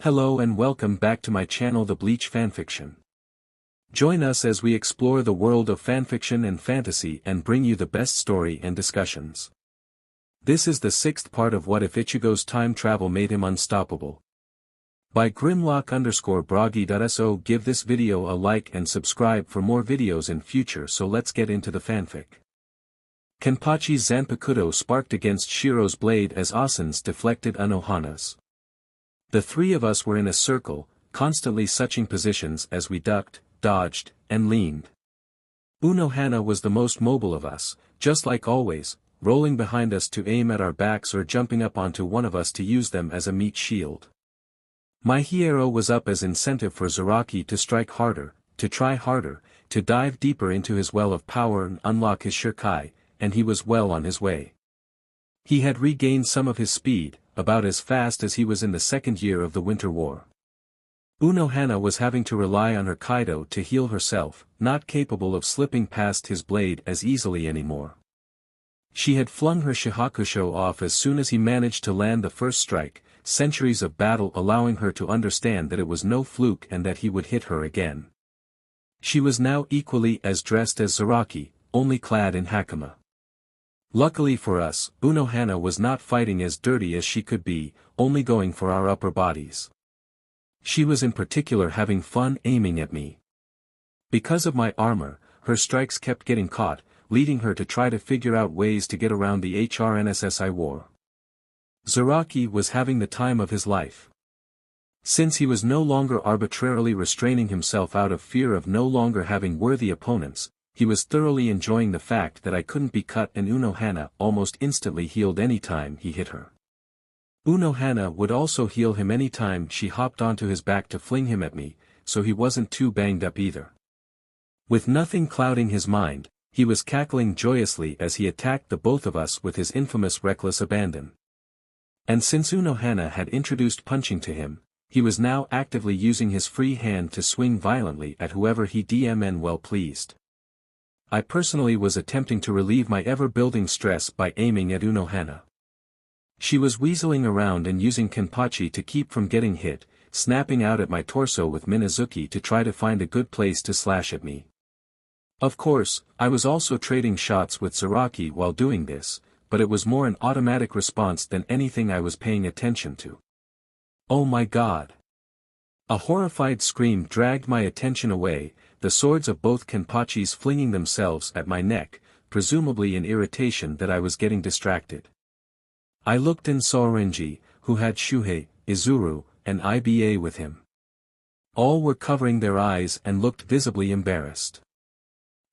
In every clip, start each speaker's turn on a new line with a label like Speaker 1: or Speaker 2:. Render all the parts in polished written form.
Speaker 1: Hello and welcome back to my channel The Bleach Fanfiction. Join us as we explore the world of fanfiction and fantasy and bring you the best story and discussions. This is the 6th part of What If Ichigo's Time Travel Made Him Unstoppable. By Grimlock_Bragi.so. Give this video a like and subscribe for more videos in future, so let's get into the fanfic. Kenpachi's Zanpakuto sparked against Shiro's blade as Asen's deflected Unohana's. The three of us were in a circle, constantly switching positions as we ducked, dodged, and leaned. Unohana was the most mobile of us, just like always, rolling behind us to aim at our backs or jumping up onto one of us to use them as a meat shield. My hero was up as incentive for Zaraki to strike harder, to try harder, to dive deeper into his well of power and unlock his Shirkai, and he was well on his way. He had regained some of his speed, about as fast as he was in the second year of the Winter War. Unohana was having to rely on her Kaido to heal herself, not capable of slipping past his blade as easily anymore. She had flung her Shihakusho off as soon as he managed to land the first strike, centuries of battle allowing her to understand that it was no fluke and that he would hit her again. She was now equally as dressed as Zaraki, only clad in hakama. Luckily for us, Unohana was not fighting as dirty as she could be, only going for our upper bodies. She was in particular having fun aiming at me. Because of my armor, her strikes kept getting caught, leading her to try to figure out ways to get around the HRNSS I wore. Zaraki was having the time of his life. Since he was no longer arbitrarily restraining himself out of fear of no longer having worthy opponents, he was thoroughly enjoying the fact that I couldn't be cut, and Unohana almost instantly healed any time he hit her. Unohana would also heal him any time she hopped onto his back to fling him at me, so he wasn't too banged up either. With nothing clouding his mind, he was cackling joyously as he attacked the both of us with his infamous reckless abandon. And since Unohana had introduced punching to him, he was now actively using his free hand to swing violently at whoever he DMN well pleased. I personally was attempting to relieve my ever-building stress by aiming at Unohana. She was weaseling around and using Kenpachi to keep from getting hit, snapping out at my torso with Minazuki to try to find a good place to slash at me. Of course, I was also trading shots with Zaraki while doing this, but it was more an automatic response than anything I was paying attention to. Oh my god! A horrified scream dragged my attention away, the swords of both Kenpachis flinging themselves at my neck, presumably in irritation that I was getting distracted. I looked and saw Renji, who had Shuhei, Izuru, and Iba with him. All were covering their eyes and looked visibly embarrassed.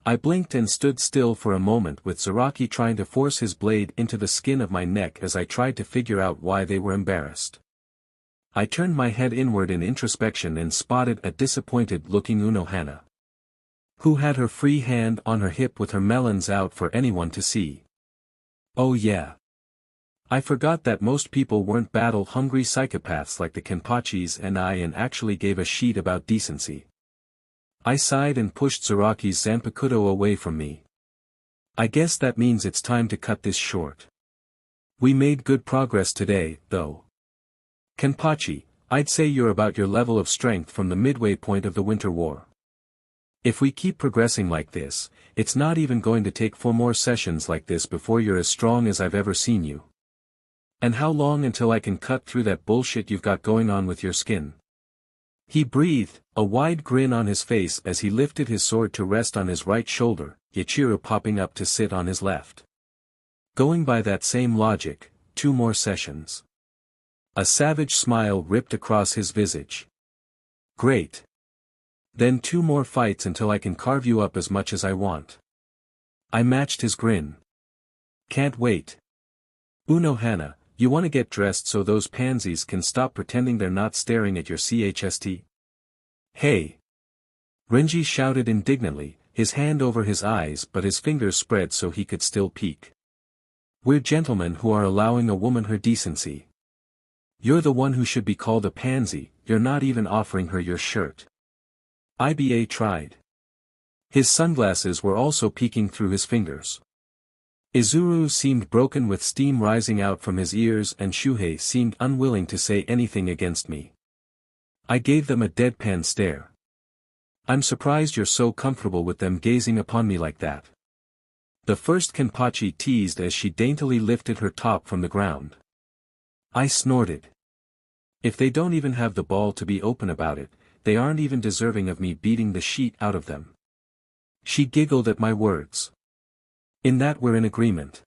Speaker 1: I blinked and stood still for a moment with Zaraki trying to force his blade into the skin of my neck as I tried to figure out why they were embarrassed. I turned my head inward in introspection and spotted a disappointed-looking Unohana, who had her free hand on her hip with her melons out for anyone to see. Oh yeah. I forgot that most people weren't battle-hungry psychopaths like the Kenpachis and actually gave a shit about decency. I sighed and pushed Zaraki's Zanpakuto away from me. I guess that means it's time to cut this short. We made good progress today, though. Kenpachi, I'd say you're about your level of strength from the midway point of the Winter War. If we keep progressing like this, it's not even going to take 4 more sessions like this before you're as strong as I've ever seen you. And how long until I can cut through that bullshit you've got going on with your skin? He breathed, a wide grin on his face as he lifted his sword to rest on his right shoulder, Ichigo popping up to sit on his left. Going by that same logic, 2 more sessions. A savage smile ripped across his visage. Great. Then 2 more fights until I can carve you up as much as I want. I matched his grin. Can't wait. Unohana, you want to get dressed so those pansies can stop pretending they're not staring at your CHST? Hey! Renji shouted indignantly, his hand over his eyes but his fingers spread so he could still peek. We're gentlemen who are allowing a woman her decency. You're the one who should be called a pansy, you're not even offering her your shirt. Iba tried. His sunglasses were also peeking through his fingers. Izuru seemed broken with steam rising out from his ears and Shuhei seemed unwilling to say anything against me. I gave them a deadpan stare. I'm surprised you're so comfortable with them gazing upon me like that. The first Kenpachi teased as she daintily lifted her top from the ground. I snorted. If they don't even have the ball to be open about it, they aren't even deserving of me beating the shit out of them. She giggled at my words. In that we're in agreement.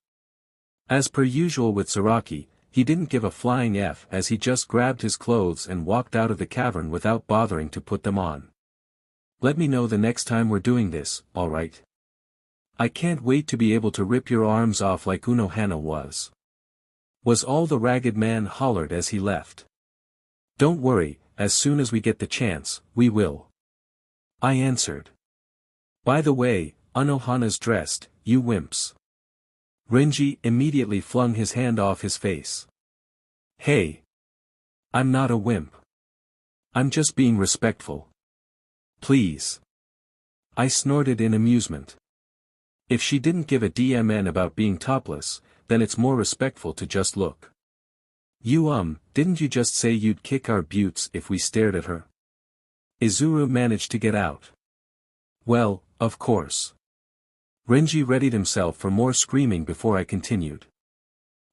Speaker 1: As per usual with Zaraki, he didn't give a flying F as he just grabbed his clothes and walked out of the cavern without bothering to put them on. Let me know the next time we're doing this, alright? I can't wait to be able to rip your arms off like Unohana was all the ragged man hollered as he left. Don't worry, as soon as we get the chance, we will. I answered. By the way, Unohana's dressed, you wimps. Renji immediately flung his hand off his face. Hey! I'm not a wimp. I'm just being respectful. Please. I snorted in amusement. If she didn't give a DMN about being topless, then it's more respectful to just look. Didn't you just say you'd kick our buttes if we stared at her? Izuru managed to get out. Well, of course. Renji readied himself for more screaming before I continued.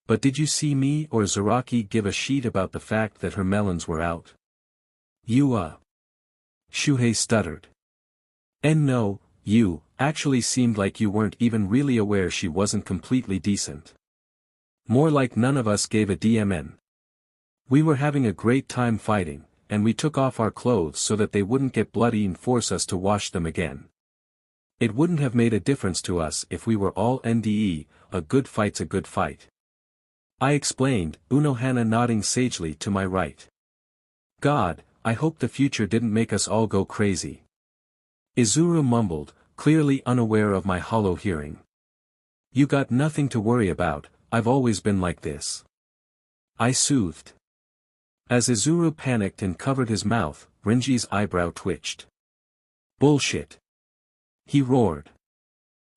Speaker 1: But did you see me or Zaraki give a shit about the fact that her melons were out? Shuhei stuttered. And no, you actually seemed like you weren't even really aware she wasn't completely decent. More like none of us gave a DMN. We were having a great time fighting, and we took off our clothes so that they wouldn't get bloody and force us to wash them again. It wouldn't have made a difference to us if we were all NDE, a good fight's a good fight. I explained, Unohana nodding sagely to my right. God, I hope the future didn't make us all go crazy. Izuru mumbled, clearly unaware of my hollow hearing. You got nothing to worry about, I've always been like this. I soothed. As Izuru panicked and covered his mouth, Renji's eyebrow twitched. Bullshit. He roared.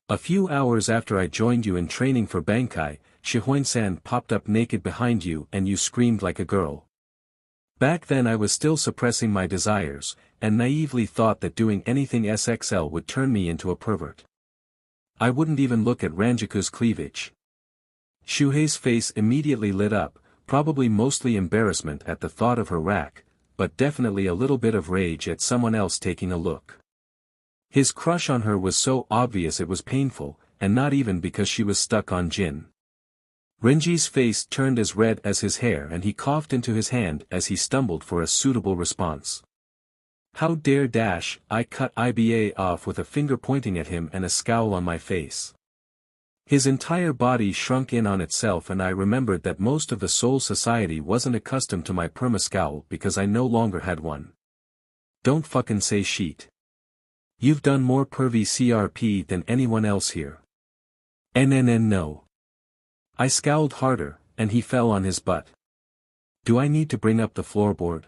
Speaker 1: A few hours after I joined you in training for Bankai, Shihoin-san popped up naked behind you and you screamed like a girl. Back then I was still suppressing my desires, and naively thought that doing anything SXL would turn me into a pervert. I wouldn't even look at Ranjiku's cleavage. Shuhei's face immediately lit up, probably mostly embarrassment at the thought of her rack, but definitely a little bit of rage at someone else taking a look. His crush on her was so obvious it was painful, and not even because she was stuck on Jin. Renji's face turned as red as his hair and he coughed into his hand as he stumbled for a suitable response. How dare I cut IBA off with a finger pointing at him and a scowl on my face. His entire body shrunk in on itself and I remembered that most of the Soul Society wasn't accustomed to my perma-scowl because I no longer had one. Don't fucking say shit. You've done more pervy CRP than anyone else here. No. I scowled harder, and he fell on his butt. Do I need to bring up the floorboard?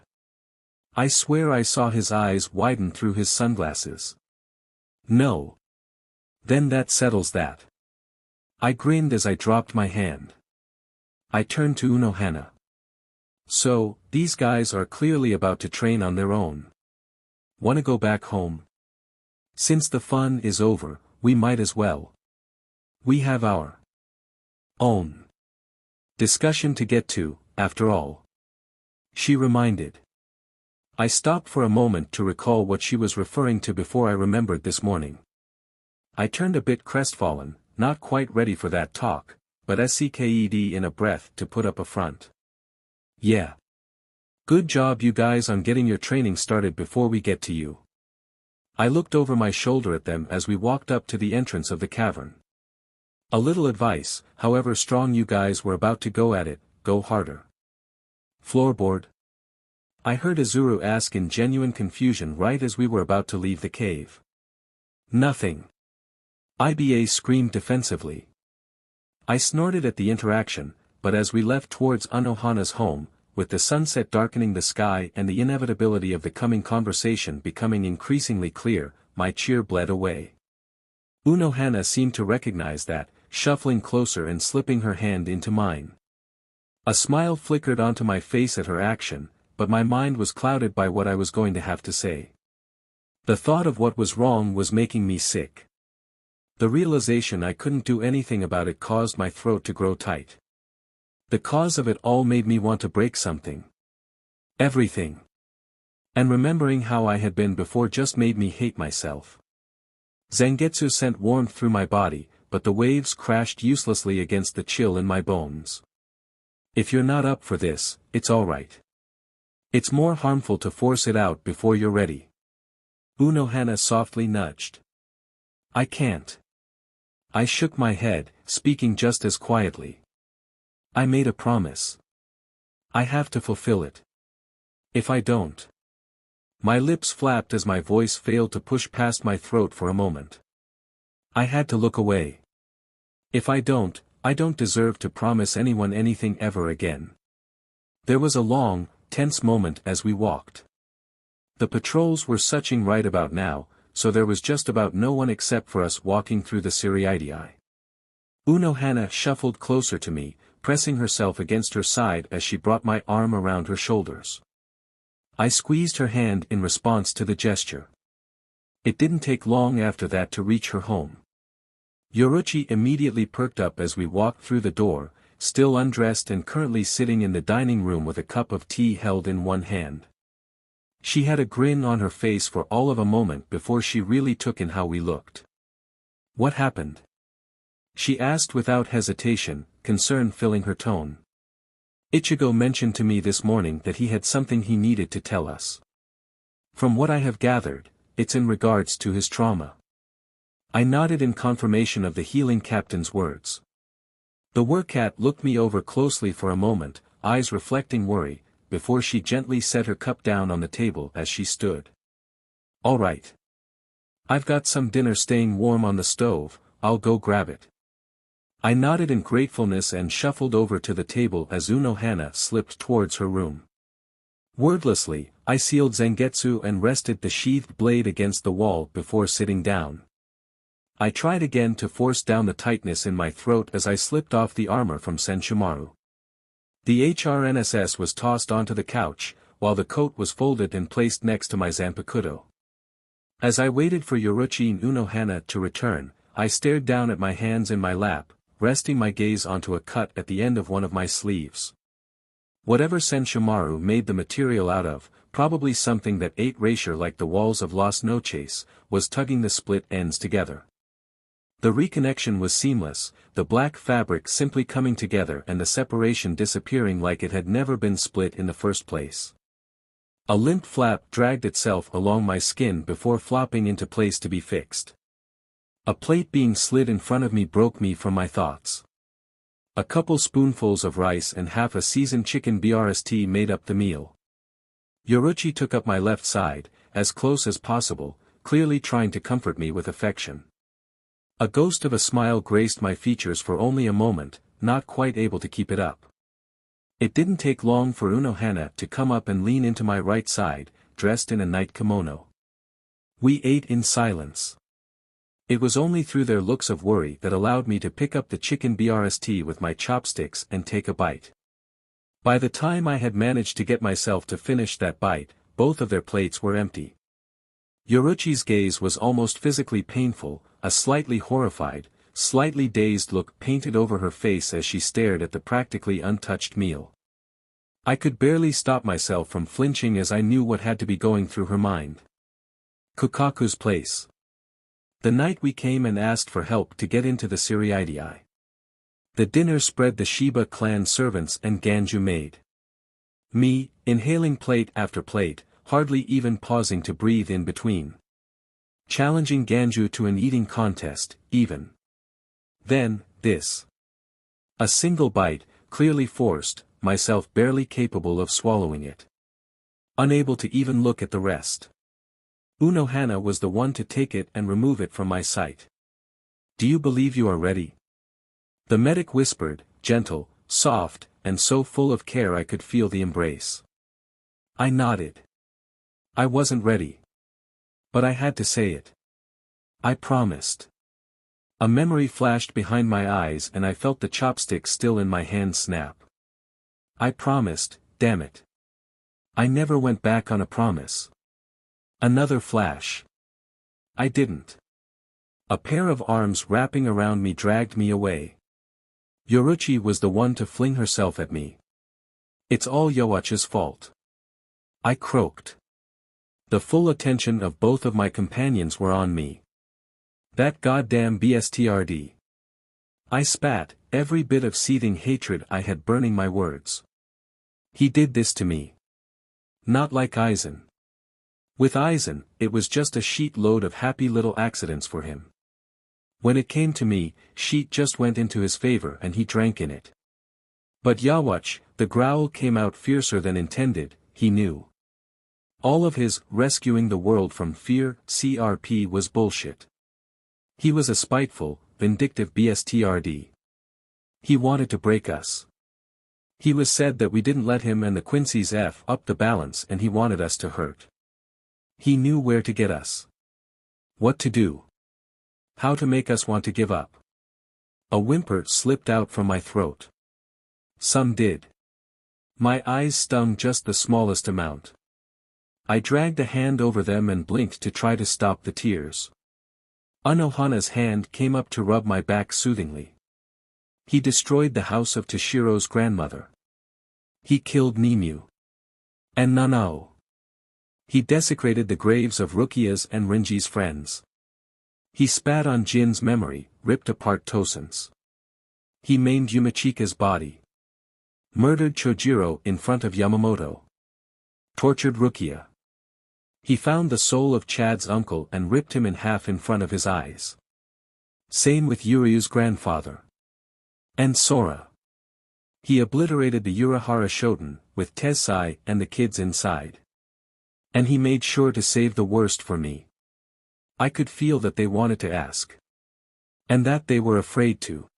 Speaker 1: I swear I saw his eyes widen through his sunglasses. No. Then that settles that. I grinned as I dropped my hand. I turned to Unohana. So, these guys are clearly about to train on their own. Wanna go back home? Since the fun is over, we might as well. We have our own discussion to get to, after all. She reminded. I stopped for a moment to recall what she was referring to before I remembered this morning. I turned a bit crestfallen, not quite ready for that talk, but SCKED in a breath to put up a front. Yeah. Good job you guys on getting your training started before we get to you. I looked over my shoulder at them as we walked up to the entrance of the cavern. A little advice, however strong you guys were about to go at it, go harder. Floorboard? I heard Izuru ask in genuine confusion right as we were about to leave the cave. Nothing. IBA screamed defensively. I snorted at the interaction, but as we left towards Unohana's home, with the sunset darkening the sky and the inevitability of the coming conversation becoming increasingly clear, my cheer bled away. Unohana seemed to recognize that, shuffling closer and slipping her hand into mine. A smile flickered onto my face at her action, but my mind was clouded by what I was going to have to say. The thought of what was wrong was making me sick. The realization I couldn't do anything about it caused my throat to grow tight. The cause of it all made me want to break something. Everything. And remembering how I had been before just made me hate myself. Zangetsu sent warmth through my body, but the waves crashed uselessly against the chill in my bones. If you're not up for this, it's alright. It's more harmful to force it out before you're ready. Unohana softly nudged. I can't. I shook my head, speaking just as quietly. I made a promise. I have to fulfill it. If I don't. My lips flapped as my voice failed to push past my throat for a moment. I had to look away. If I don't deserve to promise anyone anything ever again. There was a long, tense moment as we walked. The patrols were suching right about now, so there was just about no one except for us walking through the Siriidii. Unohana shuffled closer to me, pressing herself against her side as she brought my arm around her shoulders. I squeezed her hand in response to the gesture. It didn't take long after that to reach her home. Yoruchi immediately perked up as we walked through the door, still undressed and currently sitting in the dining room with a cup of tea held in one hand. She had a grin on her face for all of a moment before she really took in how we looked. What happened? She asked without hesitation, concern filling her tone. Ichigo mentioned to me this morning that he had something he needed to tell us. From what I have gathered, it's in regards to his trauma. I nodded in confirmation of the healing captain's words. The workat looked me over closely for a moment, eyes reflecting worry, before she gently set her cup down on the table as she stood. All right. I've got some dinner staying warm on the stove, I'll go grab it. I nodded in gratefulness and shuffled over to the table as Unohana slipped towards her room. Wordlessly, I sealed Zangetsu and rested the sheathed blade against the wall before sitting down. I tried again to force down the tightness in my throat as I slipped off the armor from Senshimaru. The HRNSS was tossed onto the couch, while the coat was folded and placed next to my Zanpakuto. As I waited for Yoruchi and Unohana to return, I stared down at my hands in my lap, resting my gaze onto a cut at the end of one of my sleeves. Whatever Senshimaru made the material out of, probably something that ate erasure like the walls of Las Noches, was tugging the split ends together. The reconnection was seamless, the black fabric simply coming together and the separation disappearing like it had never been split in the first place. A limp flap dragged itself along my skin before flopping into place to be fixed. A plate being slid in front of me broke me from my thoughts. A couple spoonfuls of rice and half a seasoned chicken BRST made up the meal. Yoruchi took up my left side, as close as possible, clearly trying to comfort me with affection. A ghost of a smile graced my features for only a moment, not quite able to keep it up. It didn't take long for Unohana to come up and lean into my right side, dressed in a night kimono. We ate in silence. It was only through their looks of worry that allowed me to pick up the chicken BRST with my chopsticks and take a bite. By the time I had managed to get myself to finish that bite, both of their plates were empty. Yoruchi's gaze was almost physically painful, a slightly horrified, slightly dazed look painted over her face as she stared at the practically untouched meal. I could barely stop myself from flinching as I knew what had to be going through her mind. Kukaku's place. The night we came and asked for help to get into the Siriidii. The dinner spread the Shiba clan servants and Ganju maid. Me, inhaling plate after plate, hardly even pausing to breathe in between. Challenging Ganju to an eating contest, even. Then, this. A single bite, clearly forced, myself barely capable of swallowing it. Unable to even look at the rest. Unohana was the one to take it and remove it from my sight. Do you believe you are ready? The medic whispered, gentle, soft, and so full of care I could feel the embrace. I nodded. I wasn't ready. But I had to say it. I promised. A memory flashed behind my eyes and I felt the chopstick still in my hand snap. I promised, damn it. I never went back on a promise. Another flash. I didn't. A pair of arms wrapping around me dragged me away. Yoruchi was the one to fling herself at me. It's all Yhwach's fault. I croaked. The full attention of both of my companions were on me. That goddamn bstrd. I spat, every bit of seething hatred I had burning my words. He did this to me. Not like Aizen. With Aizen, it was just a sheet load of happy little accidents for him. When it came to me, sheet just went into his favor and he drank in it. But Yhwach, the growl came out fiercer than intended, he knew. All of his rescuing the world from fear CRP was bullshit. He was a spiteful, vindictive bstrd. He wanted to break us. He was said that we didn't let him and the Quincy's F up the balance and he wanted us to hurt. He knew where to get us. What to do. How to make us want to give up. A whimper slipped out from my throat. Some did. My eyes stung just the smallest amount. I dragged a hand over them and blinked to try to stop the tears. Anohana's hand came up to rub my back soothingly. He destroyed the house of Toshiro's grandmother. He killed Nimue. And Nanao. He desecrated the graves of Rukia's and Renji's friends. He spat on Jin's memory, ripped apart Tosen's. He maimed Yumachika's body. Murdered Chojiro in front of Yamamoto. Tortured Rukia. He found the soul of Chad's uncle and ripped him in half in front of his eyes. Same with Yuryu's grandfather. And Sora. He obliterated the Urahara Shoten, with Tessai and the kids inside. And he made sure to save the worst for me. I could feel that they wanted to ask. And that they were afraid to.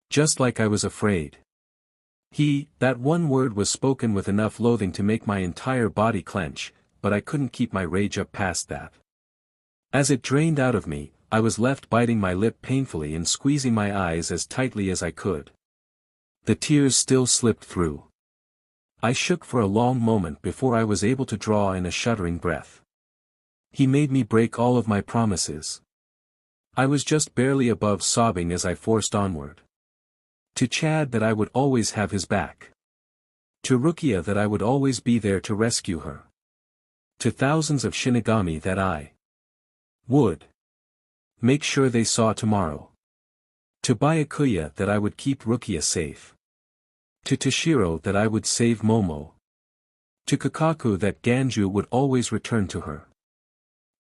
Speaker 1: Just like I was afraid. That one word was spoken with enough loathing to make my entire body clench, but I couldn't keep my rage up past that. As it drained out of me, I was left biting my lip painfully and squeezing my eyes as tightly as I could. The tears still slipped through. I shook for a long moment before I was able to draw in a shuddering breath. He made me break all of my promises. I was just barely above sobbing as I forced onward. To Chad that I would always have his back. To Rukia that I would always be there to rescue her. To thousands of Shinigami that I would make sure they saw tomorrow. To Byakuya that I would keep Rukia safe. To Toshiro that I would save Momo. To Kakaku that Ganju would always return to her.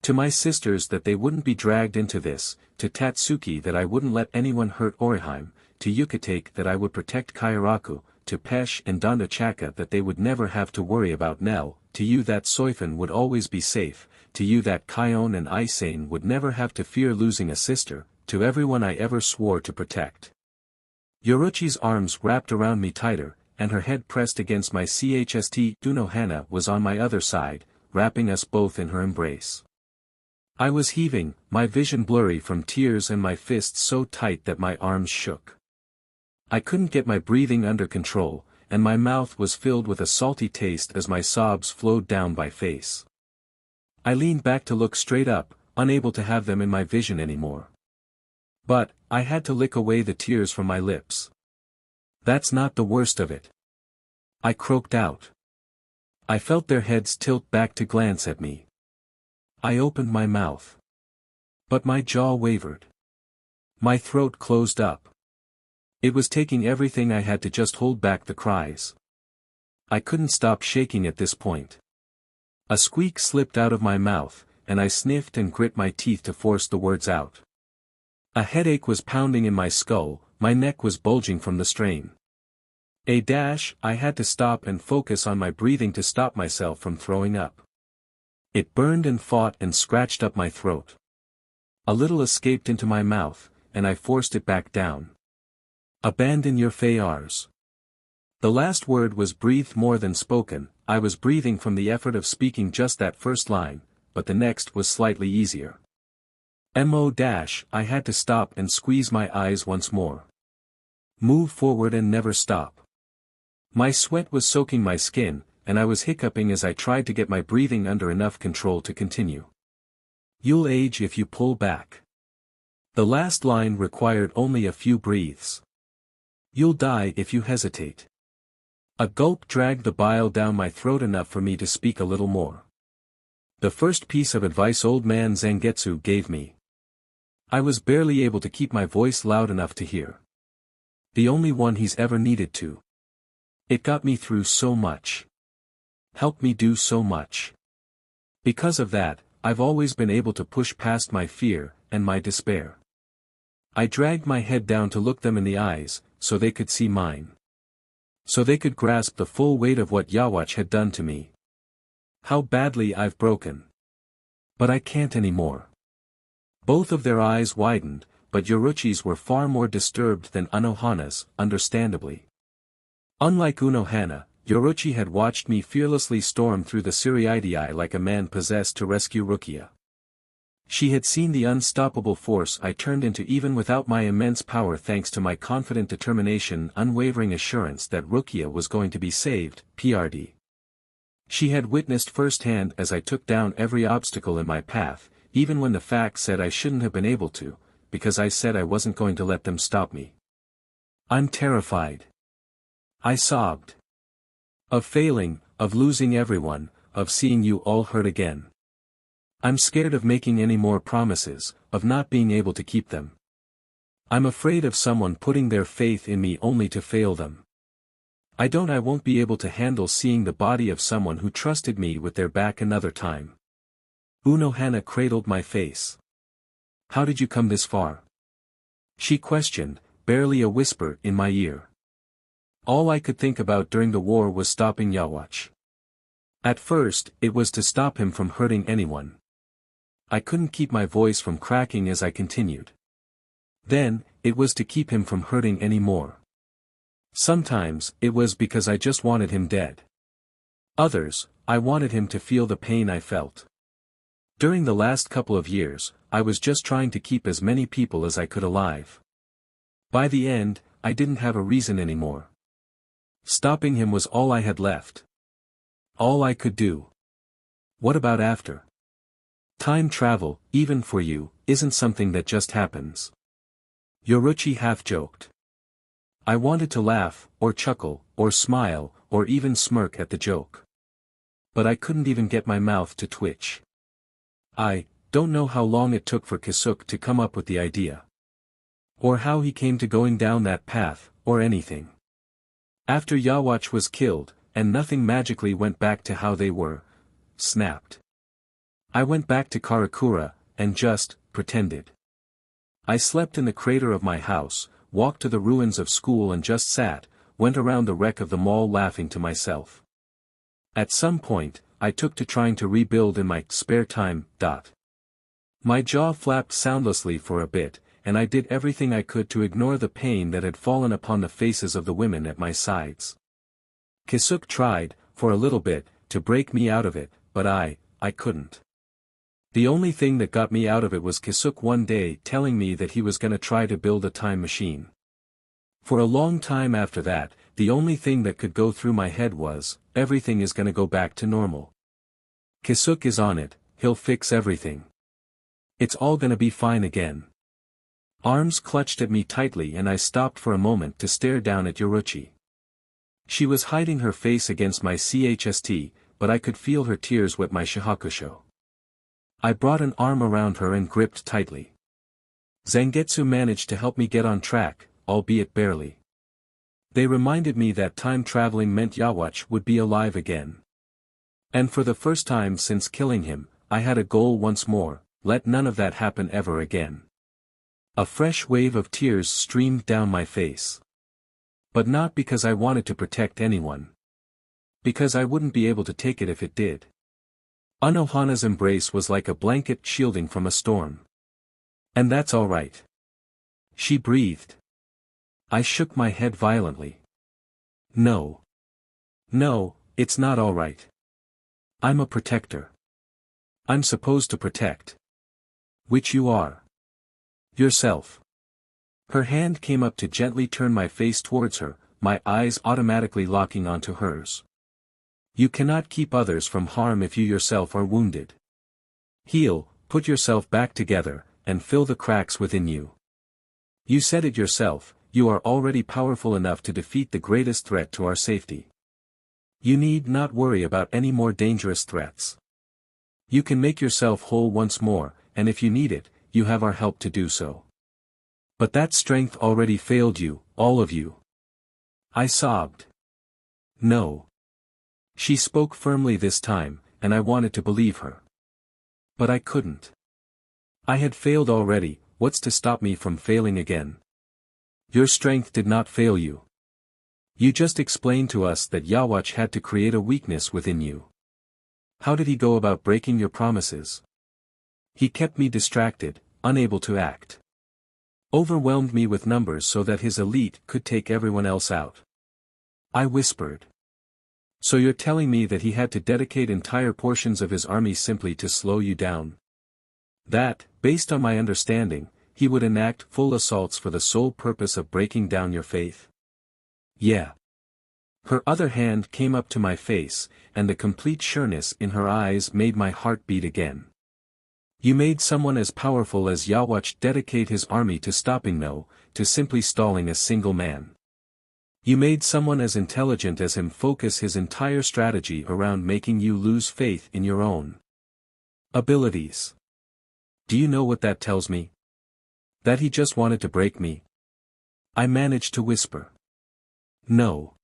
Speaker 1: To my sisters that they wouldn't be dragged into this, to Tatsuki that I wouldn't let anyone hurt Oriheim, to Yukitake that I would protect Kairaku, to Pesh and Donda Chaka that they would never have to worry about Nell, to you that Soifan would always be safe, to you that Kion and Isane would never have to fear losing a sister, to everyone I ever swore to protect. Yoruchi's arms wrapped around me tighter, and her head pressed against my chest. Dunohana was on my other side, wrapping us both in her embrace. I was heaving, my vision blurry from tears and my fists so tight that my arms shook. I couldn't get my breathing under control, and my mouth was filled with a salty taste as my sobs flowed down my face. I leaned back to look straight up, unable to have them in my vision anymore. But, I had to lick away the tears from my lips. That's not the worst of it. I croaked out. I felt their heads tilt back to glance at me. I opened my mouth. But my jaw wavered. My throat closed up. It was taking everything I had to just hold back the cries. I couldn't stop shaking at this point. A squeak slipped out of my mouth, and I sniffed and grit my teeth to force the words out. A headache was pounding in my skull, my neck was bulging from the strain. I had to stop and focus on my breathing to stop myself from throwing up. It burned and fought and scratched up my throat. A little escaped into my mouth, and I forced it back down. Abandon your fayars. The last word was breathed more than spoken. I was breathing from the effort of speaking just that first line, but the next was slightly easier. I had to stop and squeeze my eyes once more. Move forward and never stop. My sweat was soaking my skin, and I was hiccuping as I tried to get my breathing under enough control to continue. You'll age if you pull back. The last line required only a few breaths. You'll die if you hesitate. A gulp dragged the bile down my throat enough for me to speak a little more. The first piece of advice old man Zangetsu gave me. I was barely able to keep my voice loud enough to hear. The only one he's ever needed to. It got me through so much. Helped me do so much. Because of that, I've always been able to push past my fear and my despair. I dragged my head down to look them in the eyes, so they could see mine. So they could grasp the full weight of what Yhwach had done to me. How badly I've broken. But I can't anymore. Both of their eyes widened, but Yoruchi's were far more disturbed than Anohana's, understandably. Unlike Unohana, Yhwach had watched me fearlessly storm through the Siriidii like a man possessed to rescue Rukia. She had seen the unstoppable force I turned into even without my immense power, thanks to my confident determination, unwavering assurance that Rukia was going to be saved, PRD. She had witnessed firsthand as I took down every obstacle in my path, even when the facts said I shouldn't have been able to, because I said I wasn't going to let them stop me. I'm terrified. I sobbed. Of failing, of losing everyone, of seeing you all hurt again. I'm scared of making any more promises, of not being able to keep them. I'm afraid of someone putting their faith in me only to fail them. I won't be able to handle seeing the body of someone who trusted me with their back another time. Unohana cradled my face. How did you come this far? She questioned, barely a whisper in my ear. All I could think about during the war was stopping Yhwach. At first, it was to stop him from hurting anyone. I couldn't keep my voice from cracking as I continued. Then, it was to keep him from hurting any more. Sometimes, it was because I just wanted him dead. Others, I wanted him to feel the pain I felt. During the last couple of years, I was just trying to keep as many people as I could alive. By the end, I didn't have a reason anymore. Stopping him was all I had left. All I could do. What about after? Time travel, even for you, isn't something that just happens. Yoruchi half-joked. I wanted to laugh, or chuckle, or smile, or even smirk at the joke. But I couldn't even get my mouth to twitch. I don't know how long it took for Kisuke to come up with the idea. Or how he came to going down that path, or anything. After Yhwach was killed, and nothing magically went back to how they were, snapped. I went back to Karakura, and just pretended. I slept in the crater of my house, walked to the ruins of school and just sat, went around the wreck of the mall laughing to myself. At some point, I took to trying to rebuild in my spare time. My jaw flapped soundlessly for a bit, and I did everything I could to ignore the pain that had fallen upon the faces of the women at my sides. Kisuke tried, for a little bit, to break me out of it, but I couldn't. The only thing that got me out of it was Kisuke one day telling me that he was gonna try to build a time machine. For a long time after that, the only thing that could go through my head was, everything is gonna go back to normal. Kisuke is on it, he'll fix everything. It's all gonna be fine again. Arms clutched at me tightly and I stopped for a moment to stare down at Yoruchi. She was hiding her face against my chst, but I could feel her tears wet my shahakusho. I brought an arm around her and gripped tightly. Zangetsu managed to help me get on track, albeit barely. They reminded me that time traveling meant Yhwach would be alive again. And for the first time since killing him, I had a goal once more: let none of that happen ever again. A fresh wave of tears streamed down my face. But not because I wanted to protect anyone. Because I wouldn't be able to take it if it did. Anohana's embrace was like a blanket shielding from a storm. And that's all right. She breathed. I shook my head violently. No. No, it's not all right. I'm a protector. I'm supposed to protect. Which you are. Yourself. Her hand came up to gently turn my face towards her, my eyes automatically locking onto hers. You cannot keep others from harm if you yourself are wounded. Heal, put yourself back together, and fill the cracks within you. You said it yourself, you are already powerful enough to defeat the greatest threat to our safety. You need not worry about any more dangerous threats. You can make yourself whole once more, and if you need it, you have our help to do so. But that strength already failed you, all of you. I sobbed. No. She spoke firmly this time, and I wanted to believe her. But I couldn't. I had failed already, what's to stop me from failing again? Your strength did not fail you. You just explained to us that Yhwach had to create a weakness within you. How did he go about breaking your promises? He kept me distracted, unable to act. Overwhelmed me with numbers so that his elite could take everyone else out. I whispered. So you're telling me that he had to dedicate entire portions of his army simply to slow you down? That, based on my understanding, he would enact full assaults for the sole purpose of breaking down your faith? Yeah. Her other hand came up to my face, and the complete sureness in her eyes made my heart beat again. You made someone as powerful as Yhwach dedicate his army to stopping no, to simply stalling a single man. You made someone as intelligent as him focus his entire strategy around making you lose faith in your own abilities. Do you know what that tells me? That he just wanted to break me? I managed to whisper. No.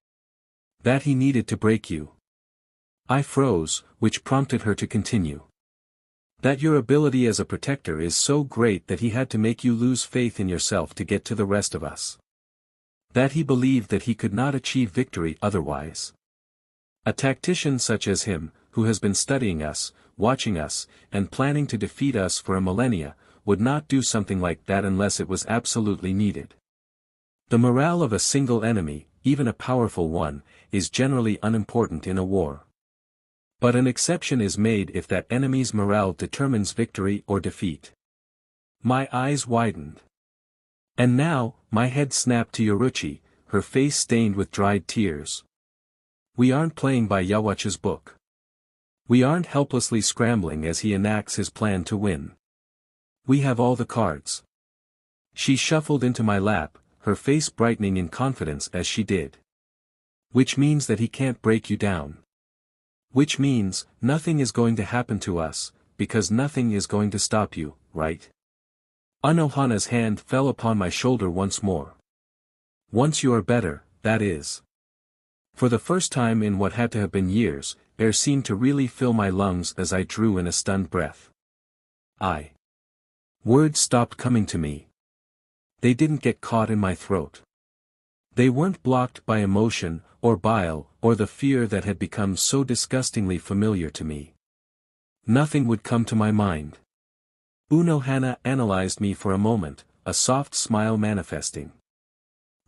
Speaker 1: That he needed to break you. I froze, which prompted her to continue. That your ability as a protector is so great that he had to make you lose faith in yourself to get to the rest of us. That he believed that he could not achieve victory otherwise. A tactician such as him, who has been studying us, watching us, and planning to defeat us for a millennia, would not do something like that unless it was absolutely needed. The morale of a single enemy, even a powerful one, is generally unimportant in a war. But an exception is made if that enemy's morale determines victory or defeat. My eyes widened. And now, my head snapped to Yoruchi, her face stained with dried tears. We aren't playing by Yhwach's book. We aren't helplessly scrambling as he enacts his plan to win. We have all the cards. She shuffled into my lap, her face brightening in confidence as she did. Which means that he can't break you down. Which means, nothing is going to happen to us, because nothing is going to stop you, right? Anohana's hand fell upon my shoulder once more. Once you are better, that is. For the first time in what had to have been years, air seemed to really fill my lungs as I drew in a stunned breath. Words stopped coming to me. They didn't get caught in my throat. They weren't blocked by emotion, or bile, or the fear that had become so disgustingly familiar to me. Nothing would come to my mind. Unohana analyzed me for a moment, a soft smile manifesting.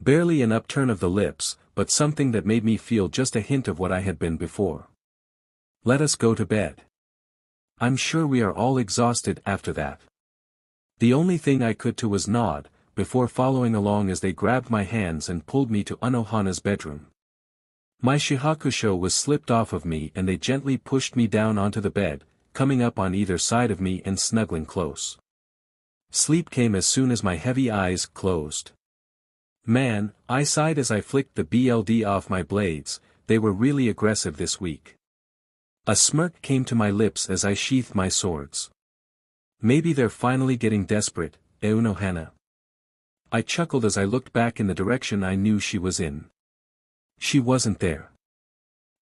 Speaker 1: Barely an upturn of the lips, but something that made me feel just a hint of what I had been before. Let us go to bed. I'm sure we are all exhausted after that. The only thing I could do was nod, before following along as they grabbed my hands and pulled me to Unohana's bedroom. My shihakusho was slipped off of me and they gently pushed me down onto the bed, coming up on either side of me and snuggling close. Sleep came as soon as my heavy eyes closed. Man, I sighed as I flicked the BLD off my blades, they were really aggressive this week. A smirk came to my lips as I sheathed my swords. Maybe they're finally getting desperate, Unohana. I chuckled as I looked back in the direction I knew she was in. She wasn't there.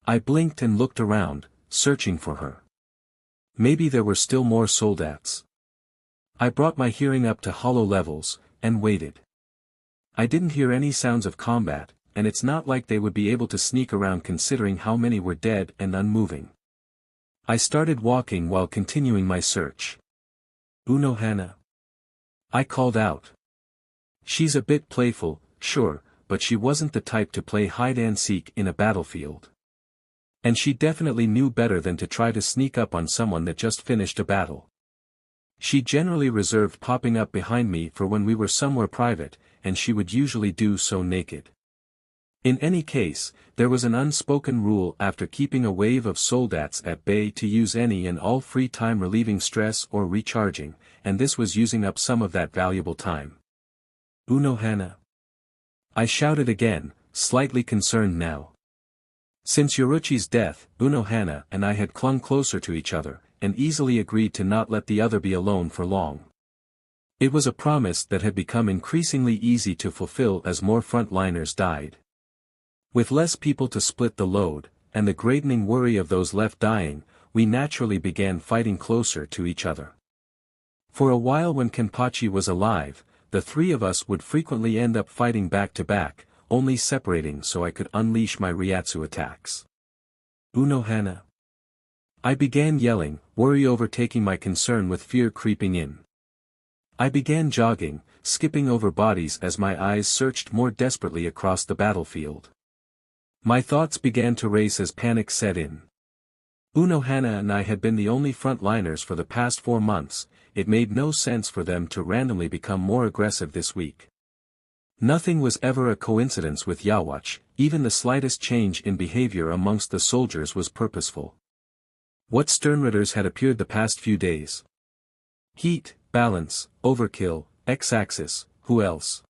Speaker 1: I blinked and looked around, searching for her. Maybe there were still more soldats. I brought my hearing up to hollow levels, and waited. I didn't hear any sounds of combat, and it's not like they would be able to sneak around considering how many were dead and unmoving. I started walking while continuing my search. Unohana. I called out. She's a bit playful, sure, but she wasn't the type to play hide-and-seek in a battlefield. And she definitely knew better than to try to sneak up on someone that just finished a battle. She generally reserved popping up behind me for when we were somewhere private, and she would usually do so naked. In any case, there was an unspoken rule after keeping a wave of soldats at bay to use any and all free time relieving stress or recharging, and this was using up some of that valuable time. Unohana. I shouted again, slightly concerned now. Since Yoruchi's death, Unohana and I had clung closer to each other, and easily agreed to not let the other be alone for long. It was a promise that had become increasingly easy to fulfill as more frontliners died. With less people to split the load, and the greatening worry of those left dying, we naturally began fighting closer to each other. For a while when Kenpachi was alive, the three of us would frequently end up fighting back to back, only separating so I could unleash my Ryatsu attacks. Unohana. I began yelling, worry overtaking my concern with fear creeping in. I began jogging, skipping over bodies as my eyes searched more desperately across the battlefield. My thoughts began to race as panic set in. Unohana and I had been the only frontliners for the past 4 months, it made no sense for them to randomly become more aggressive this week. Nothing was ever a coincidence with Yhwach, even the slightest change in behavior amongst the soldiers was purposeful. What Sternritters had appeared the past few days? Heat, balance, overkill, X-axis, who else?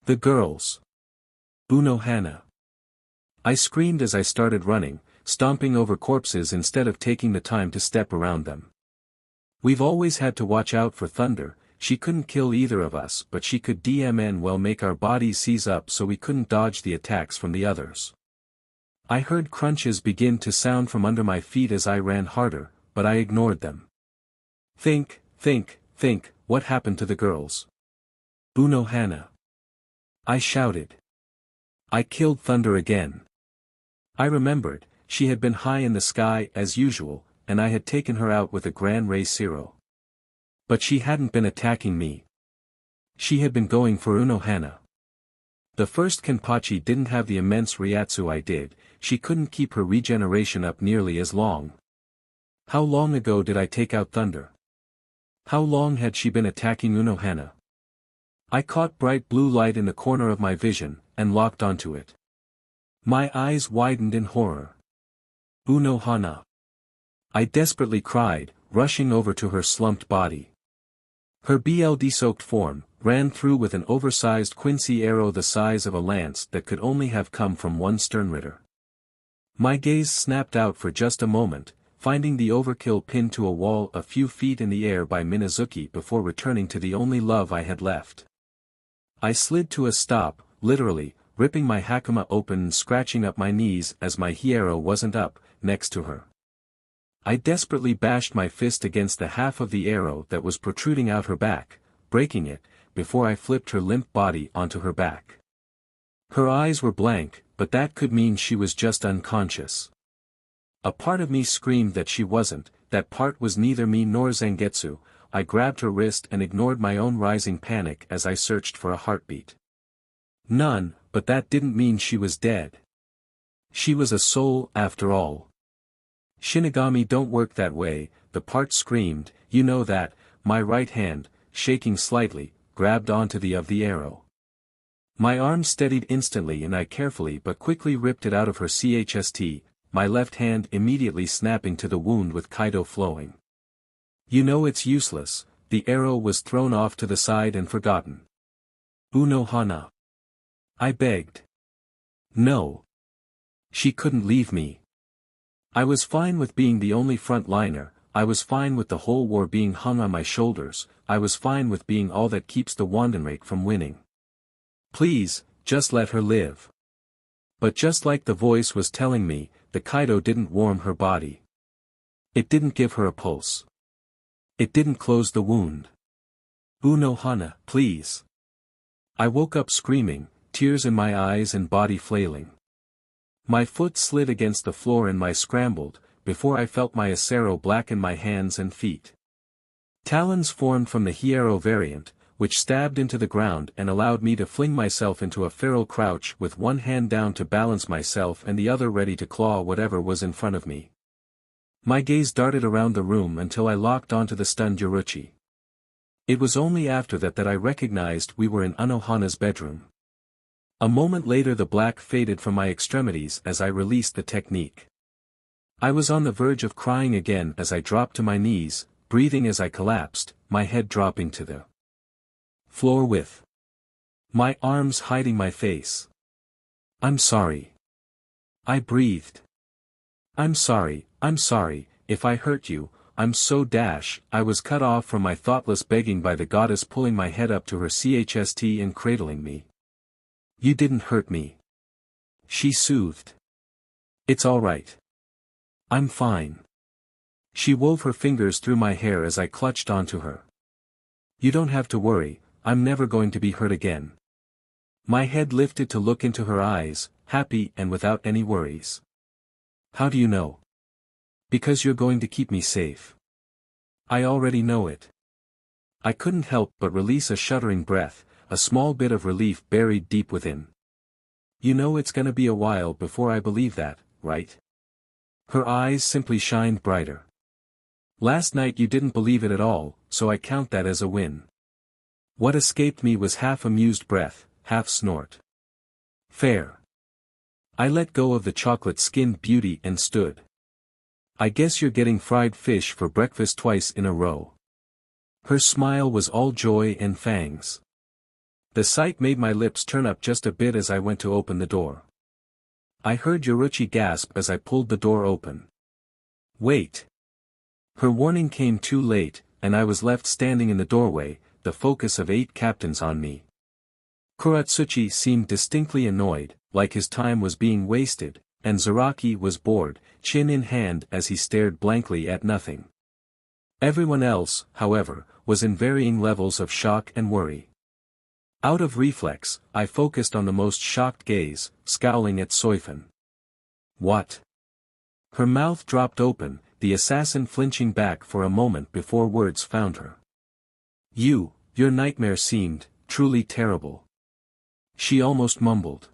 Speaker 1: The girls. Unohana. I screamed as I started running, stomping over corpses instead of taking the time to step around them. We've always had to watch out for Thunder, she couldn't kill either of us but she could well make our bodies seize up so we couldn't dodge the attacks from the others. I heard crunches begin to sound from under my feet as I ran harder, but I ignored them. Think, what happened to the girls? Unohana. I shouted. I killed Thunder again. I remembered, she had been high in the sky as usual, and I had taken her out with a Gran Rey Zero. But she hadn't been attacking me. She had been going for Unohana. The first Kenpachi didn't have the immense Ryatsu I did, she couldn't keep her regeneration up nearly as long. How long ago did I take out Thunder? How long had she been attacking Unohana? I caught bright blue light in the corner of my vision, and locked onto it. My eyes widened in horror. Unohana. I desperately cried, rushing over to her slumped body. Her BLD-soaked form, ran through with an oversized Quincy arrow the size of a lance that could only have come from one Sternritter. My gaze snapped out for just a moment, finding the overkill pinned to a wall a few feet in the air by Minazuki before returning to the only love I had left. I slid to a stop, literally, ripping my hakama open and scratching up my knees as my Hierro wasn't up, next to her. I desperately bashed my fist against the half of the arrow that was protruding out her back, breaking it, before I flipped her limp body onto her back. Her eyes were blank, but that could mean she was just unconscious. A part of me screamed that she wasn't, that part was neither me nor Zangetsu. I grabbed her wrist and ignored my own rising panic as I searched for a heartbeat. None, but that didn't mean she was dead. She was a soul after all. Shinigami don't work that way, the part screamed, you know that. My right hand, shaking slightly, grabbed onto the of the arrow. My arm steadied instantly and I carefully but quickly ripped it out of her chst, my left hand immediately snapping to the wound with Kaido flowing. You know it's useless, the arrow was thrown off to the side and forgotten. Unohana. I begged. No. She couldn't leave me. I was fine with being the only frontliner, I was fine with the whole war being hung on my shoulders, I was fine with being all that keeps the Wandenrake from winning. Please, just let her live. But just like the voice was telling me, the Kaido didn't warm her body. It didn't give her a pulse. It didn't close the wound. Unohana, please. I woke up screaming, tears in my eyes and body flailing. My foot slid against the floor and I scrambled, before I felt my acero blacken my hands and feet. Talons formed from the Hierro variant, which stabbed into the ground and allowed me to fling myself into a feral crouch with one hand down to balance myself and the other ready to claw whatever was in front of me. My gaze darted around the room until I locked onto the stunned Yoruchi. It was only after that I recognized we were in Unohana's bedroom. A moment later the black faded from my extremities as I released the technique. I was on the verge of crying again as I dropped to my knees, breathing as I collapsed, my head dropping to the floor with my arms hiding my face. "I'm sorry." I breathed. I'm sorry, if I hurt you, I'm so dash." I was cut off from my thoughtless begging by the goddess pulling my head up to her chest and cradling me. "You didn't hurt me," she soothed. "It's all right. I'm fine." She wove her fingers through my hair as I clutched onto her. "You don't have to worry, I'm never going to be hurt again." My head lifted to look into her eyes, happy and without any worries. "How do you know?" "Because you're going to keep me safe." "I already know it." I couldn't help but release a shuddering breath, a small bit of relief buried deep within. "You know it's gonna be a while before I believe that, right?" Her eyes simply shined brighter. "Last night you didn't believe it at all, so I count that as a win." What escaped me was half amused breath, half snort. "Fair." I let go of the chocolate-skinned beauty and stood. "I guess you're getting fried fish for breakfast twice in a row." Her smile was all joy and fangs. The sight made my lips turn up just a bit as I went to open the door. I heard Yhwach gasp as I pulled the door open. "Wait." Her warning came too late, and I was left standing in the doorway, the focus of 8 captains on me. Kuratsuchi seemed distinctly annoyed, like his time was being wasted, and Zaraki was bored, chin in hand as he stared blankly at nothing. Everyone else, however, was in varying levels of shock and worry. Out of reflex, I focused on the most shocked gaze, scowling at Soifun. "What?" Her mouth dropped open, the assassin flinching back for a moment before words found her. Your nightmare seemed, truly terrible." She almost mumbled.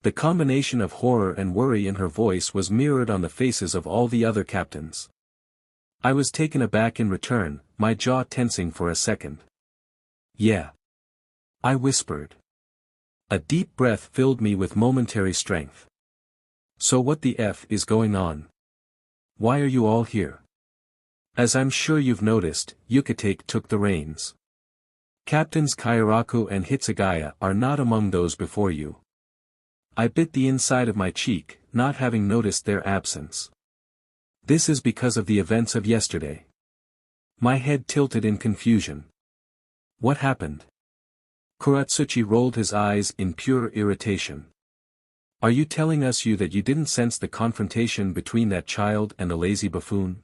Speaker 1: The combination of horror and worry in her voice was mirrored on the faces of all the other captains. I was taken aback in return, my jaw tensing for a second. "Yeah," I whispered. A deep breath filled me with momentary strength. "So what the F is going on? Why are you all here?" As I'm sure you've noticed, Yhwach took the reins. Captains Kairaku and Hitsugaya are not among those before you. I bit the inside of my cheek, not having noticed their absence. This is because of the events of yesterday. My head tilted in confusion. What happened? Kuratsuchi rolled his eyes in pure irritation. Are you telling us that you didn't sense the confrontation between that child and the lazy buffoon?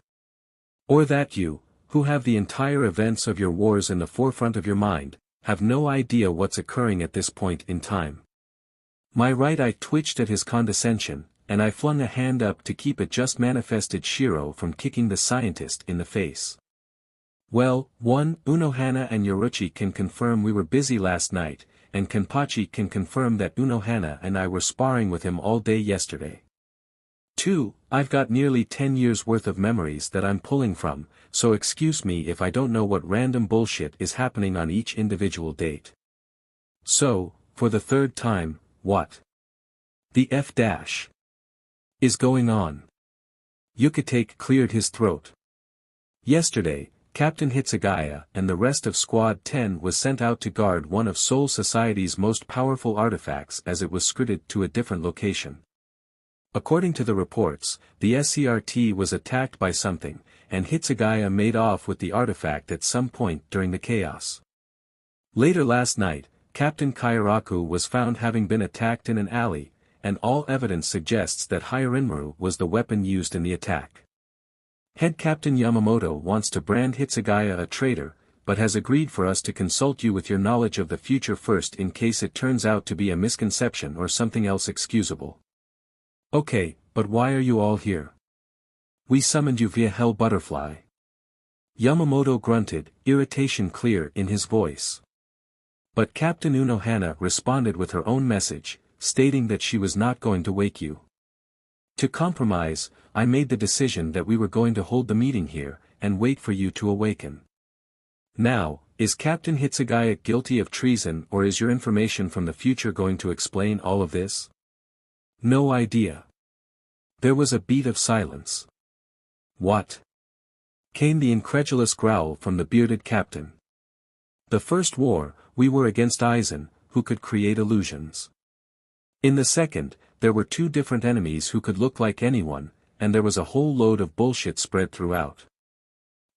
Speaker 1: Or that you, who have the entire events of your wars in the forefront of your mind, have no idea what's occurring at this point in time? My right eye twitched at his condescension, and I flung a hand up to keep a just manifested Shiro from kicking the scientist in the face. Well, Unohana and Yhwach can confirm we were busy last night, and Kenpachi can confirm that Unohana and I were sparring with him all day yesterday. 2. I've got nearly 10 years worth of memories that I'm pulling from, so excuse me if I don't know what random bullshit is happening on each individual date. So, for the third time, what the F dash is going on? Yhwach cleared his throat. Yesterday, Captain Hitsugaya and the rest of Squad 10 was sent out to guard one of Soul Society's most powerful artifacts as it was scritted to a different location. According to the reports, the SCRT was attacked by something, and Hitsugaya made off with the artifact at some point during the chaos. Later last night, Captain Kairaku was found having been attacked in an alley, and all evidence suggests that Hyarinmaru was the weapon used in the attack. Head Captain Yamamoto wants to brand Hitsugaya a traitor, but has agreed for us to consult you with your knowledge of the future first in case it turns out to be a misconception or something else excusable. Okay, but why are you all here? We summoned you via Hell Butterfly. Yamamoto grunted, irritation clear in his voice. But Captain Unohana responded with her own message, stating that she was not going to wake you. To compromise, I made the decision that we were going to hold the meeting here, and wait for you to awaken. Now, is Captain Hitsugaya guilty of treason, or is your information from the future going to explain all of this? No idea. There was a beat of silence. What? Came the incredulous growl from the bearded captain. The first war, we were against Aizen, who could create illusions. In the second, there were two different enemies who could look like anyone, and there was a whole load of bullshit spread throughout.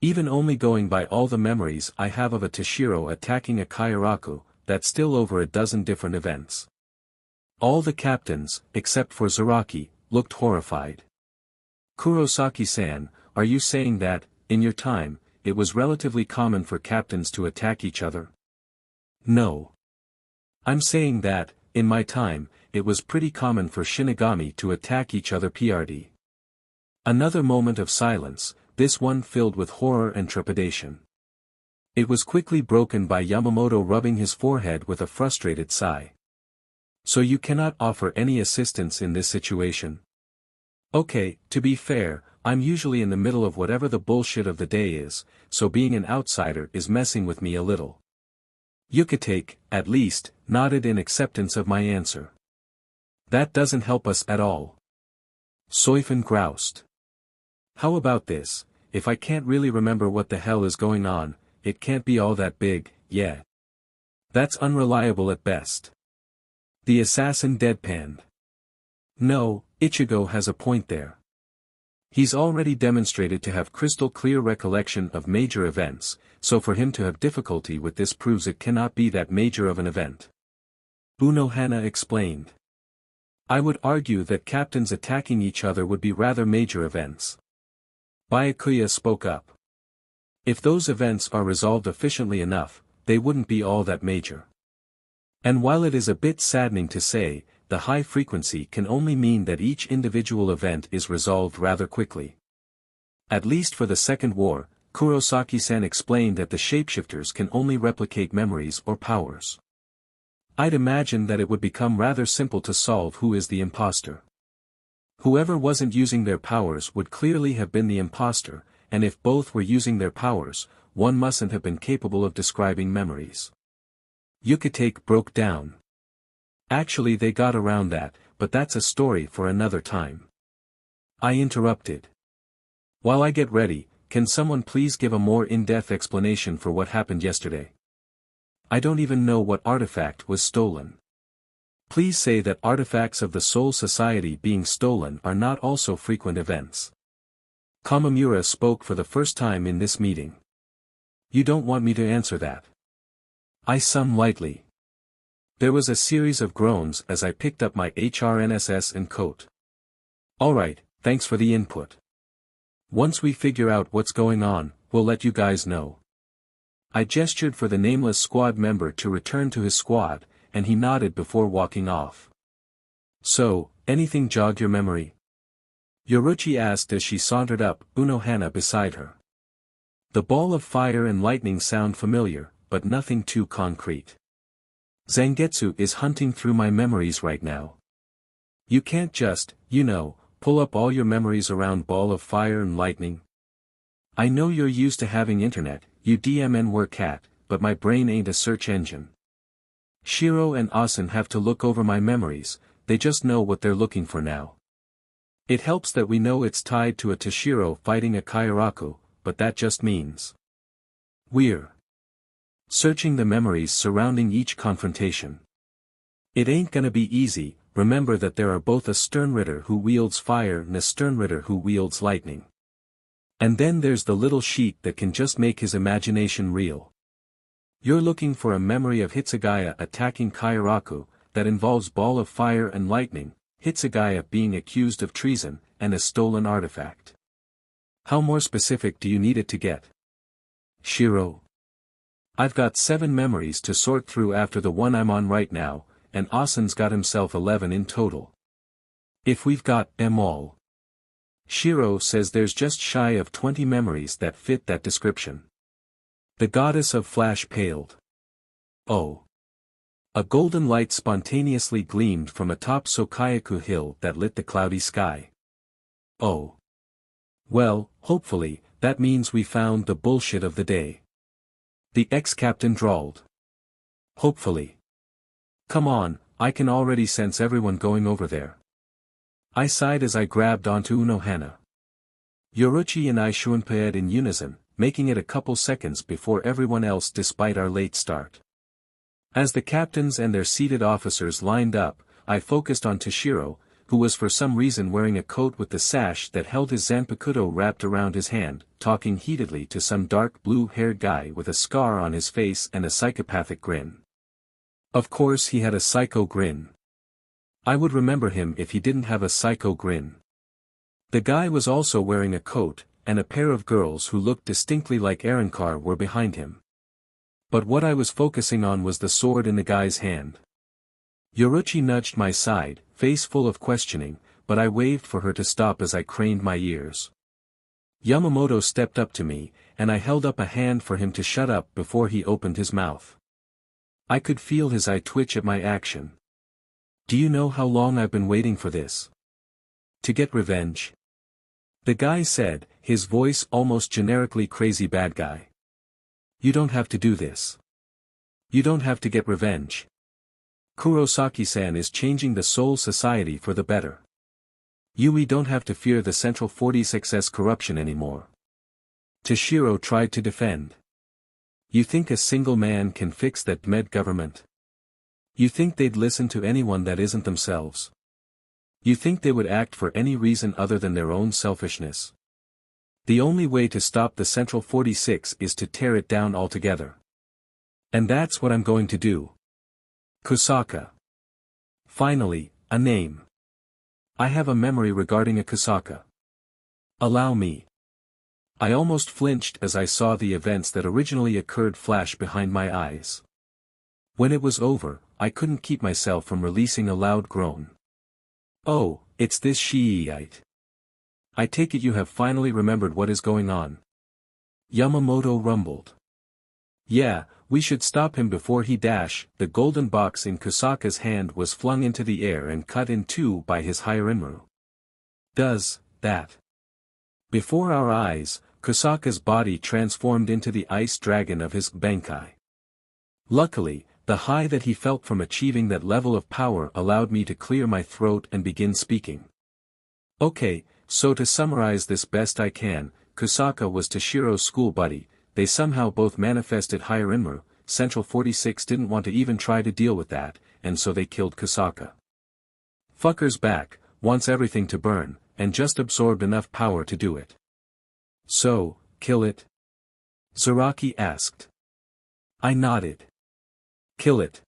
Speaker 1: Even only going by all the memories I have of a Toshiro attacking a Kairaku, that's still over a dozen different events. All the captains, except for Zaraki, looked horrified. Kurosaki-san, are you saying that, in your time, it was relatively common for captains to attack each other? No. I'm saying that, in my time, it was pretty common for Shinigami to attack each other. PRD. Another moment of silence, this one filled with horror and trepidation. It was quickly broken by Yamamoto rubbing his forehead with a frustrated sigh. So you cannot offer any assistance in this situation? Okay, to be fair, I'm usually in the middle of whatever the bullshit of the day is, so being an outsider is messing with me a little. Yukitake, at least, nodded in acceptance of my answer. That doesn't help us at all. Soifun groused. How about this, if I can't really remember what the hell is going on, it can't be all that big, yeah. That's unreliable at best. The assassin deadpanned. No, Ichigo has a point there. He's already demonstrated to have crystal clear recollection of major events, so for him to have difficulty with this proves it cannot be that major of an event. Unohana explained. I would argue that captains attacking each other would be rather major events. Byakuya spoke up. If those events are resolved efficiently enough, they wouldn't be all that major. And while it is a bit saddening to say, the high frequency can only mean that each individual event is resolved rather quickly. At least for the second war, Kurosaki-san explained that the shapeshifters can only replicate memories or powers. I'd imagine that it would become rather simple to solve who is the imposter. Whoever wasn't using their powers would clearly have been the imposter, and if both were using their powers, one mustn't have been capable of describing memories. Yukitake broke down. Actually they got around that, but that's a story for another time. I interrupted. While I get ready, can someone please give a more in-depth explanation for what happened yesterday? I don't even know what artifact was stolen. Please say that artifacts of the Soul Society being stolen are not also frequent events. Kamamura spoke for the first time in this meeting. You don't want me to answer that? I summed lightly. There was a series of groans as I picked up my HRNSS and coat. Alright, thanks for the input. Once we figure out what's going on, we'll let you guys know. I gestured for the nameless squad member to return to his squad, and he nodded before walking off. So, anything jogged your memory? Yoruchi asked as she sauntered up, Unohana beside her. The ball of fire and lightning sound familiar, but nothing too concrete. Zangetsu is hunting through my memories right now. You can't just, pull up all your memories around ball of fire and lightning. I know you're used to having internet, you DMN were cat, but my brain ain't a search engine. Shiro and Asen have to look over my memories, they just know what they're looking for now. It helps that we know it's tied to a Toshiro fighting a Kairaku, but that just means we're searching the memories surrounding each confrontation. It ain't gonna be easy. Remember that there are both a Sternritter who wields fire and a Sternritter who wields lightning. And then there's the little sheet that can just make his imagination real. You're looking for a memory of Hitsugaya attacking Kairaku, that involves ball of fire and lightning, Hitsugaya being accused of treason, and a stolen artifact. How more specific do you need it to get? Shiro. I've got 7 memories to sort through after the one I'm on right now, and Asen's got himself 11 in total. If we've got them all. Shiro says there's just shy of 20 memories that fit that description. The goddess of flash paled. Oh. A golden light spontaneously gleamed from atop Sokayaku Hill that lit the cloudy sky. Oh. Well, hopefully, that means we found the bullshit of the day. The ex-captain drawled. Hopefully. Come on, I can already sense everyone going over there. I sighed as I grabbed onto Unohana. Yoruchi and I shunpaed in unison, making it a couple seconds before everyone else despite our late start. As the captains and their seated officers lined up, I focused on Toshiro, who was for some reason wearing a coat with the sash that held his zanpakuto wrapped around his hand, talking heatedly to some dark blue-haired guy with a scar on his face and a psychopathic grin. Of course he had a psycho grin. I would remember him if he didn't have a psycho grin. The guy was also wearing a coat, and a pair of girls who looked distinctly like Arankar were behind him. But what I was focusing on was the sword in the guy's hand. Yoruchi nudged my side, face full of questioning, but I waved for her to stop as I craned my ears. Yamamoto stepped up to me, and I held up a hand for him to shut up before he opened his mouth. I could feel his eye twitch at my action. Do you know how long I've been waiting for this? To get revenge? The guy said, his voice almost generically crazy bad guy. You don't have to do this. You don't have to get revenge. Kurosaki-san is changing the Soul Society for the better. We don't have to fear the Central 46's corruption anymore. Toshiro tried to defend. You think a single man can fix that med government? You think they'd listen to anyone that isn't themselves? You think they would act for any reason other than their own selfishness? The only way to stop the Central 46 is to tear it down altogether. And that's what I'm going to do. Kusaka. Finally, a name. I have a memory regarding a Kusaka. Allow me. I almost flinched as I saw the events that originally occurred flash behind my eyes. When it was over, I couldn't keep myself from releasing a loud groan. Oh, it's this Shiite. I take it you have finally remembered what is going on. Yamamoto rumbled. Yeah, we should stop him before he dash. The golden box in Kusaka's hand was flung into the air and cut in two by his Hyarinmu. Does that? Before our eyes, Kusaka's body transformed into the ice dragon of his Bankai. Luckily, the high that he felt from achieving that level of power allowed me to clear my throat and begin speaking. Okay, so to summarize this best I can, Kusaka was Toshiro's school buddy. They somehow both manifested Hyarinmu. Central 46 didn't want to even try to deal with that, and so they killed Kusaka. Fucker's back, wants everything to burn, and just absorbed enough power to do it. So, kill it? Zaraki asked. I nodded. Kill it.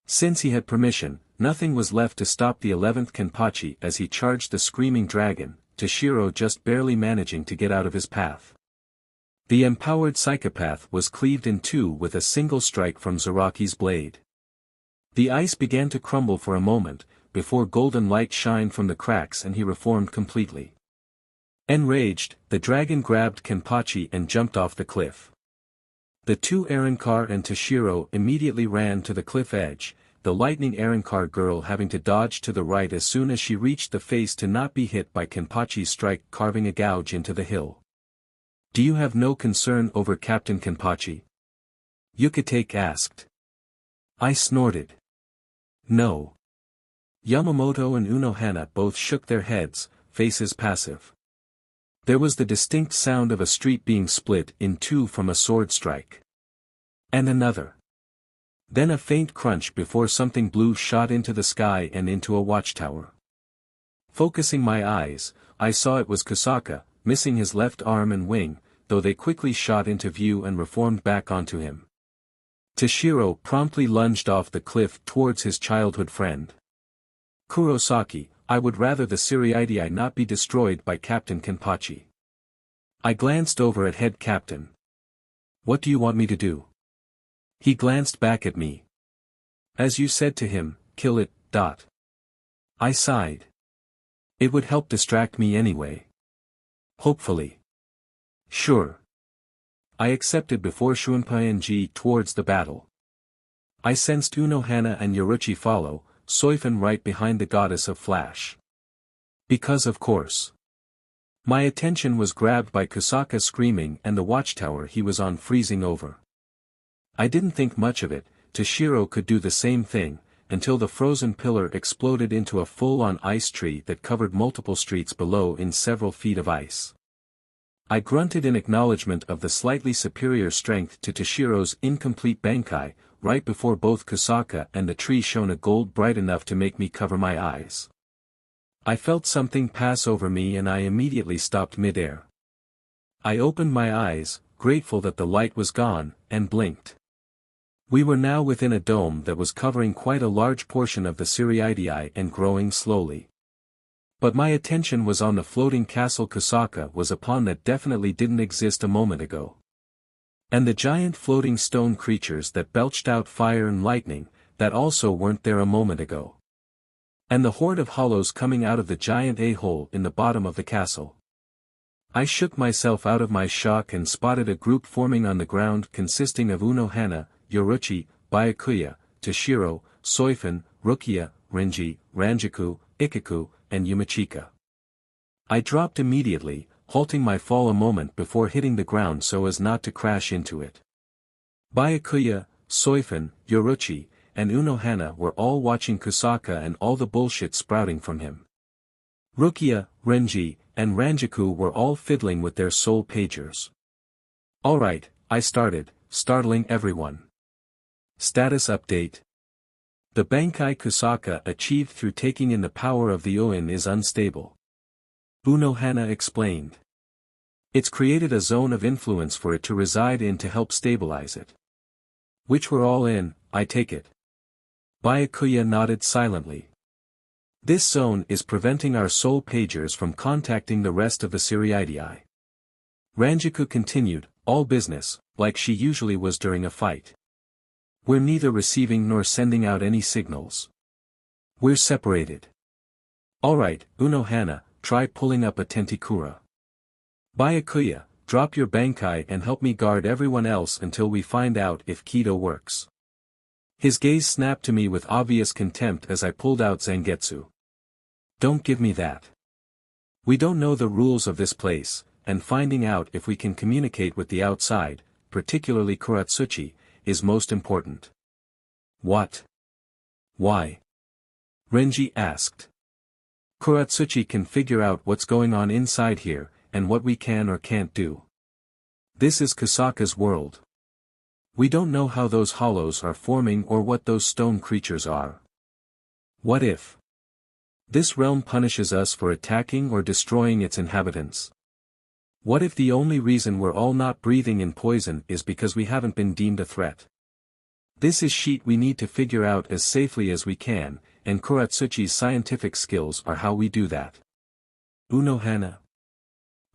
Speaker 1: Since he had permission, nothing was left to stop the 11th Kenpachi as he charged the screaming dragon, Toshiro just barely managing to get out of his path. The empowered psychopath was cleaved in two with a single strike from Zaraki's blade. The ice began to crumble for a moment, before golden light shined from the cracks and he reformed completely. Enraged, the dragon grabbed Kenpachi and jumped off the cliff. The two Arankar and Toshiro immediately ran to the cliff edge, the lightning Arankar girl having to dodge to the right as soon as she reached the face to not be hit by Kenpachi's strike carving a gouge into the hill. Do you have no concern over Captain Kenpachi? Yukitake asked. I snorted. No. Yamamoto and Unohana both shook their heads, faces passive. There was the distinct sound of a street being split in two from a sword strike. And another. Then a faint crunch before something blue shot into the sky and into a watchtower. Focusing my eyes, I saw it was Kusaka, missing his left arm and wing, though they quickly shot into view and reformed back onto him. Toshiro promptly lunged off the cliff towards his childhood friend. Kurosaki, I would rather the Siriidii not be destroyed by Captain Kenpachi. I glanced over at head captain. What do you want me to do? He glanced back at me. As you said to him, kill it. I sighed. It would help distract me anyway. Hopefully. Sure. I accepted before Shunpaenji towards the battle. I sensed Unohana and Yoruchi follow, Soifan right behind the goddess of Flash. Because of course. My attention was grabbed by Kusaka screaming and the watchtower he was on freezing over. I didn't think much of it. Toshiro could do the same thing, until the frozen pillar exploded into a full-on ice tree that covered multiple streets below in several feet of ice. I grunted in acknowledgement of the slightly superior strength to Toshiro's incomplete Bankai, right before both Kusaka and the tree shone a gold bright enough to make me cover my eyes. I felt something pass over me and I immediately stopped mid-air. I opened my eyes, grateful that the light was gone, and blinked. We were now within a dome that was covering quite a large portion of the Siriidii and growing slowly. But my attention was on the floating castle Kusaka was upon that definitely didn't exist a moment ago. And the giant floating stone creatures that belched out fire and lightning, that also weren't there a moment ago. And the horde of hollows coming out of the giant a-hole in the bottom of the castle. I shook myself out of my shock and spotted a group forming on the ground consisting of Unohana, Yoruchi, Byakuya, Toshiro, Soifun, Rukia, Renji, Ranjaku, Ichigo, and Yumachika. I dropped immediately, halting my fall a moment before hitting the ground so as not to crash into it. Byakuya, Soifun, Yoruchi, and Unohana were all watching Kusaka and all the bullshit sprouting from him. Rukia, Renji, and Ranjaku were all fiddling with their soul pagers. Alright, I started, startling everyone. Status update. The Bankai Kusaka achieved through taking in the power of the Oin is unstable. Unohana explained. It's created a zone of influence for it to reside in to help stabilize it. Which we're all in, I take it. Byakuya nodded silently. This zone is preventing our soul pagers from contacting the rest of the Siriidii. Ranjaku continued, all business, like she usually was during a fight. We're neither receiving nor sending out any signals. We're separated. Alright, Unohana, try pulling up a Tentikura. Byakuya, drop your Bankai and help me guard everyone else until we find out if Kido works. His gaze snapped to me with obvious contempt as I pulled out Zangetsu. Don't give me that. We don't know the rules of this place, and finding out if we can communicate with the outside, particularly Kuratsuchi, is most important. What? Why? Renji asked. Kuratsuchi can figure out what's going on inside here, and what we can or can't do. This is Kusaka's world. We don't know how those hollows are forming or what those stone creatures are. What if this realm punishes us for attacking or destroying its inhabitants? What if the only reason we're all not breathing in poison is because we haven't been deemed a threat? This is shit we need to figure out as safely as we can, and Kuratsuchi's scientific skills are how we do that. Unohana.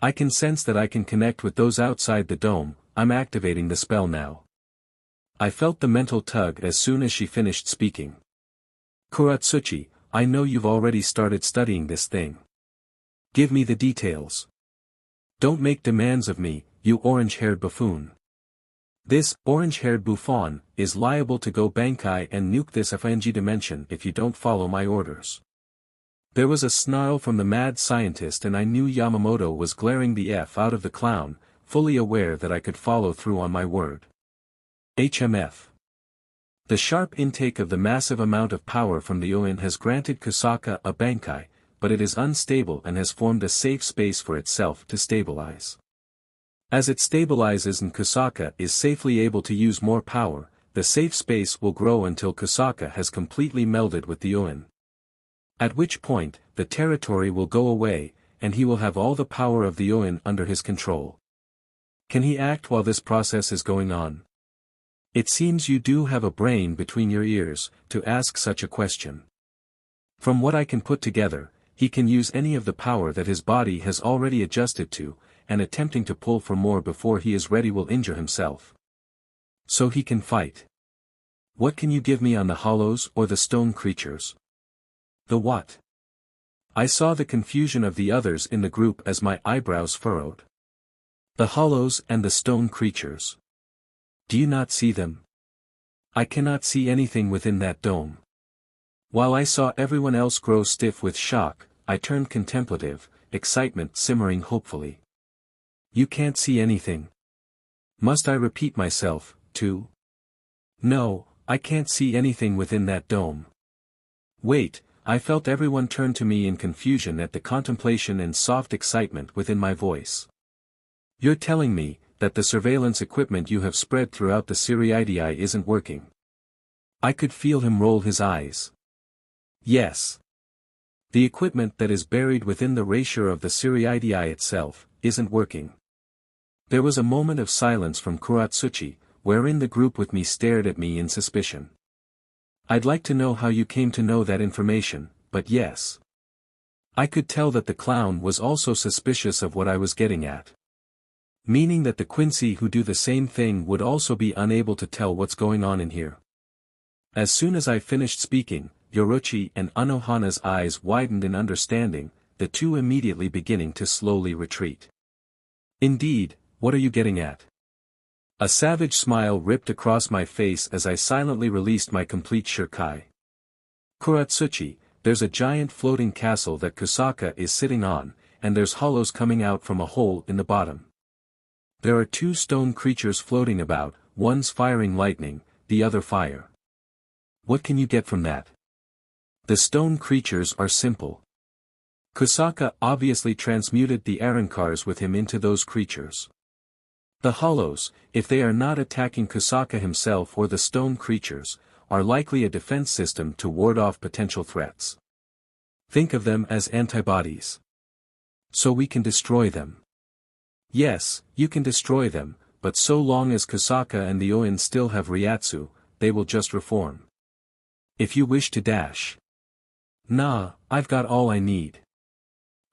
Speaker 1: I can sense that I can connect with those outside the dome. I'm activating the spell now. I felt the mental tug as soon as she finished speaking. Kuratsuchi, I know you've already started studying this thing. Give me the details. Don't make demands of me, you orange-haired buffoon. This orange-haired bouffon is liable to go Bankai and nuke this FNG dimension if you don't follow my orders. There was a snarl from the mad scientist and I knew Yamamoto was glaring the F out of the clown, fully aware that I could follow through on my word. HMF. The sharp intake of the massive amount of power from the Oin has granted Kusaka a Bankai, but it is unstable and has formed a safe space for itself to stabilize. As it stabilizes and Kusaka is safely able to use more power, the safe space will grow until Kusaka has completely melded with the Oin. At which point, the territory will go away, and he will have all the power of the Oin under his control. Can he act while this process is going on? It seems you do have a brain between your ears, to ask such a question. From what I can put together, he can use any of the power that his body has already adjusted to, and attempting to pull for more before he is ready will injure himself. So he can fight. What can you give me on the hollows or the stone creatures? The what? I saw the confusion of the others in the group as my eyebrows furrowed. The hollows and the stone creatures. Do you not see them? I cannot see anything within that dome. While I saw everyone else grow stiff with shock, I turned contemplative, excitement simmering hopefully. You can't see anything. Must I repeat myself, too? No, I can't see anything within that dome. Wait, I felt everyone turn to me in confusion at the contemplation and soft excitement within my voice. You're telling me that the surveillance equipment you have spread throughout the Siriidii isn't working? I could feel him roll his eyes. Yes. The equipment that is buried within the erasure of the Siriidii itself isn't working. There was a moment of silence from Kuratsuchi, wherein the group with me stared at me in suspicion. I'd like to know how you came to know that information, but yes. I could tell that the clown was also suspicious of what I was getting at. Meaning that the Quincy who do the same thing would also be unable to tell what's going on in here. As soon as I finished speaking, Yoruchi and Anohana's eyes widened in understanding, the two immediately beginning to slowly retreat. Indeed, what are you getting at? A savage smile ripped across my face as I silently released my complete shurikai. Kuratsuchi, there's a giant floating castle that Kisuke is sitting on, and there's hollows coming out from a hole in the bottom. There are two stone creatures floating about, one's firing lightning, the other fire. What can you get from that? The stone creatures are simple. Kisuke obviously transmuted the Arankars with him into those creatures. The hollows, if they are not attacking Kisuke himself or the stone creatures, are likely a defense system to ward off potential threats. Think of them as antibodies. So we can destroy them. Yes, you can destroy them, but so long as Kisuke and the Oin still have Ryatsu, they will just reform. If you wish to dash. Nah, I've got all I need.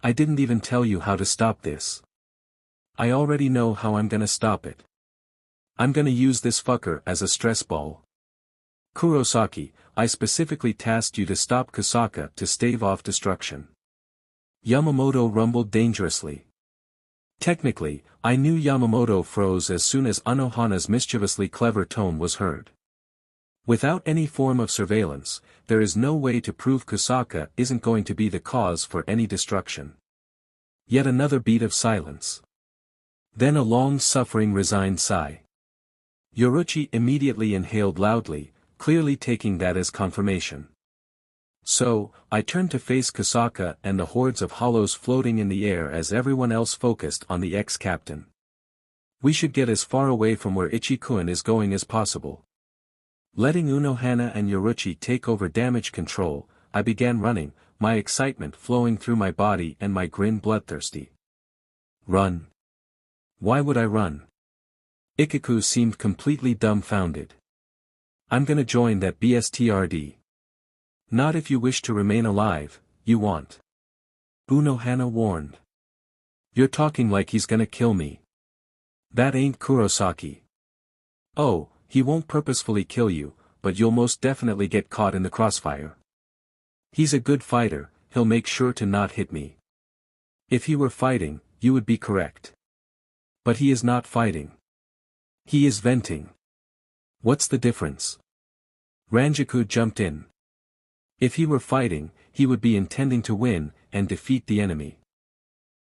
Speaker 1: I didn't even tell you how to stop this. I already know how I'm gonna stop it. I'm gonna use this fucker as a stress ball. Kurosaki, I specifically tasked you to stop Kisuke to stave off destruction. Yamamoto rumbled dangerously. Technically, I knew Yamamoto froze as soon as Anohana's mischievously clever tone was heard. Without any form of surveillance, there is no way to prove Kisuke isn't going to be the cause for any destruction. Yet another beat of silence. Then a long-suffering resigned sigh. Yoruchi immediately inhaled loudly, clearly taking that as confirmation. So, I turned to face Kisuke and the hordes of hollows floating in the air as everyone else focused on the ex-captain. We should get as far away from where Ichigo is going as possible. Letting Unohana and Yoruchi take over damage control, I began running, my excitement flowing through my body and my grin bloodthirsty. Run. Why would I run? Ichigo seemed completely dumbfounded. I'm gonna join that BSTRD. Not if you wish to remain alive, you want. Unohana warned. You're talking like he's gonna kill me. That ain't Kurosaki. Oh, he won't purposefully kill you, but you'll most definitely get caught in the crossfire. He's a good fighter, he'll make sure to not hit me. If he were fighting, you would be correct. But he is not fighting. He is venting. What's the difference? Ranjaku jumped in. If he were fighting, he would be intending to win, and defeat the enemy.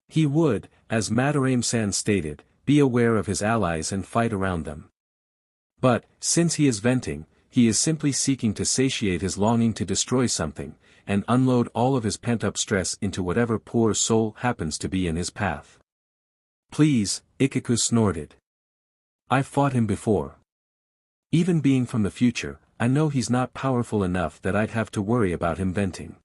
Speaker 1: He would, as Madarame-san stated, be aware of his allies and fight around them. But, since he is venting, he is simply seeking to satiate his longing to destroy something, and unload all of his pent-up stress into whatever poor soul happens to be in his path. Please, Ichigo snorted. I've fought him before. Even being from the future, I know he's not powerful enough that I'd have to worry about him venting.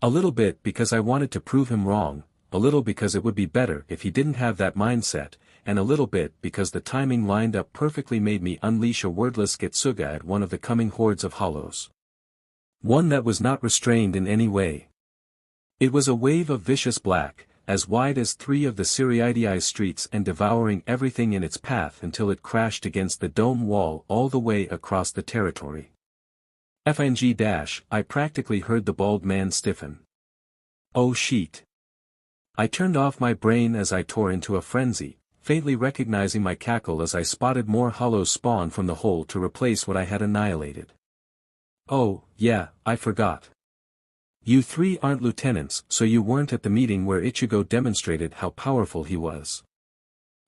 Speaker 1: A little bit because I wanted to prove him wrong, a little because it would be better if he didn't have that mindset, and a little bit because the timing lined up perfectly made me unleash a wordless Getsuga at one of the coming hordes of hollows. One that was not restrained in any way. It was a wave of vicious black, as wide as 3 of the Siriidii streets and devouring everything in its path until it crashed against the dome wall all the way across the territory. FNG-, I practically heard the bald man stiffen. Oh shit. I turned off my brain as I tore into a frenzy, faintly recognizing my cackle as I spotted more hollows spawn from the hole to replace what I had annihilated. Oh, yeah, I forgot. You 3 aren't lieutenants, so you weren't at the meeting where Ichigo demonstrated how powerful he was.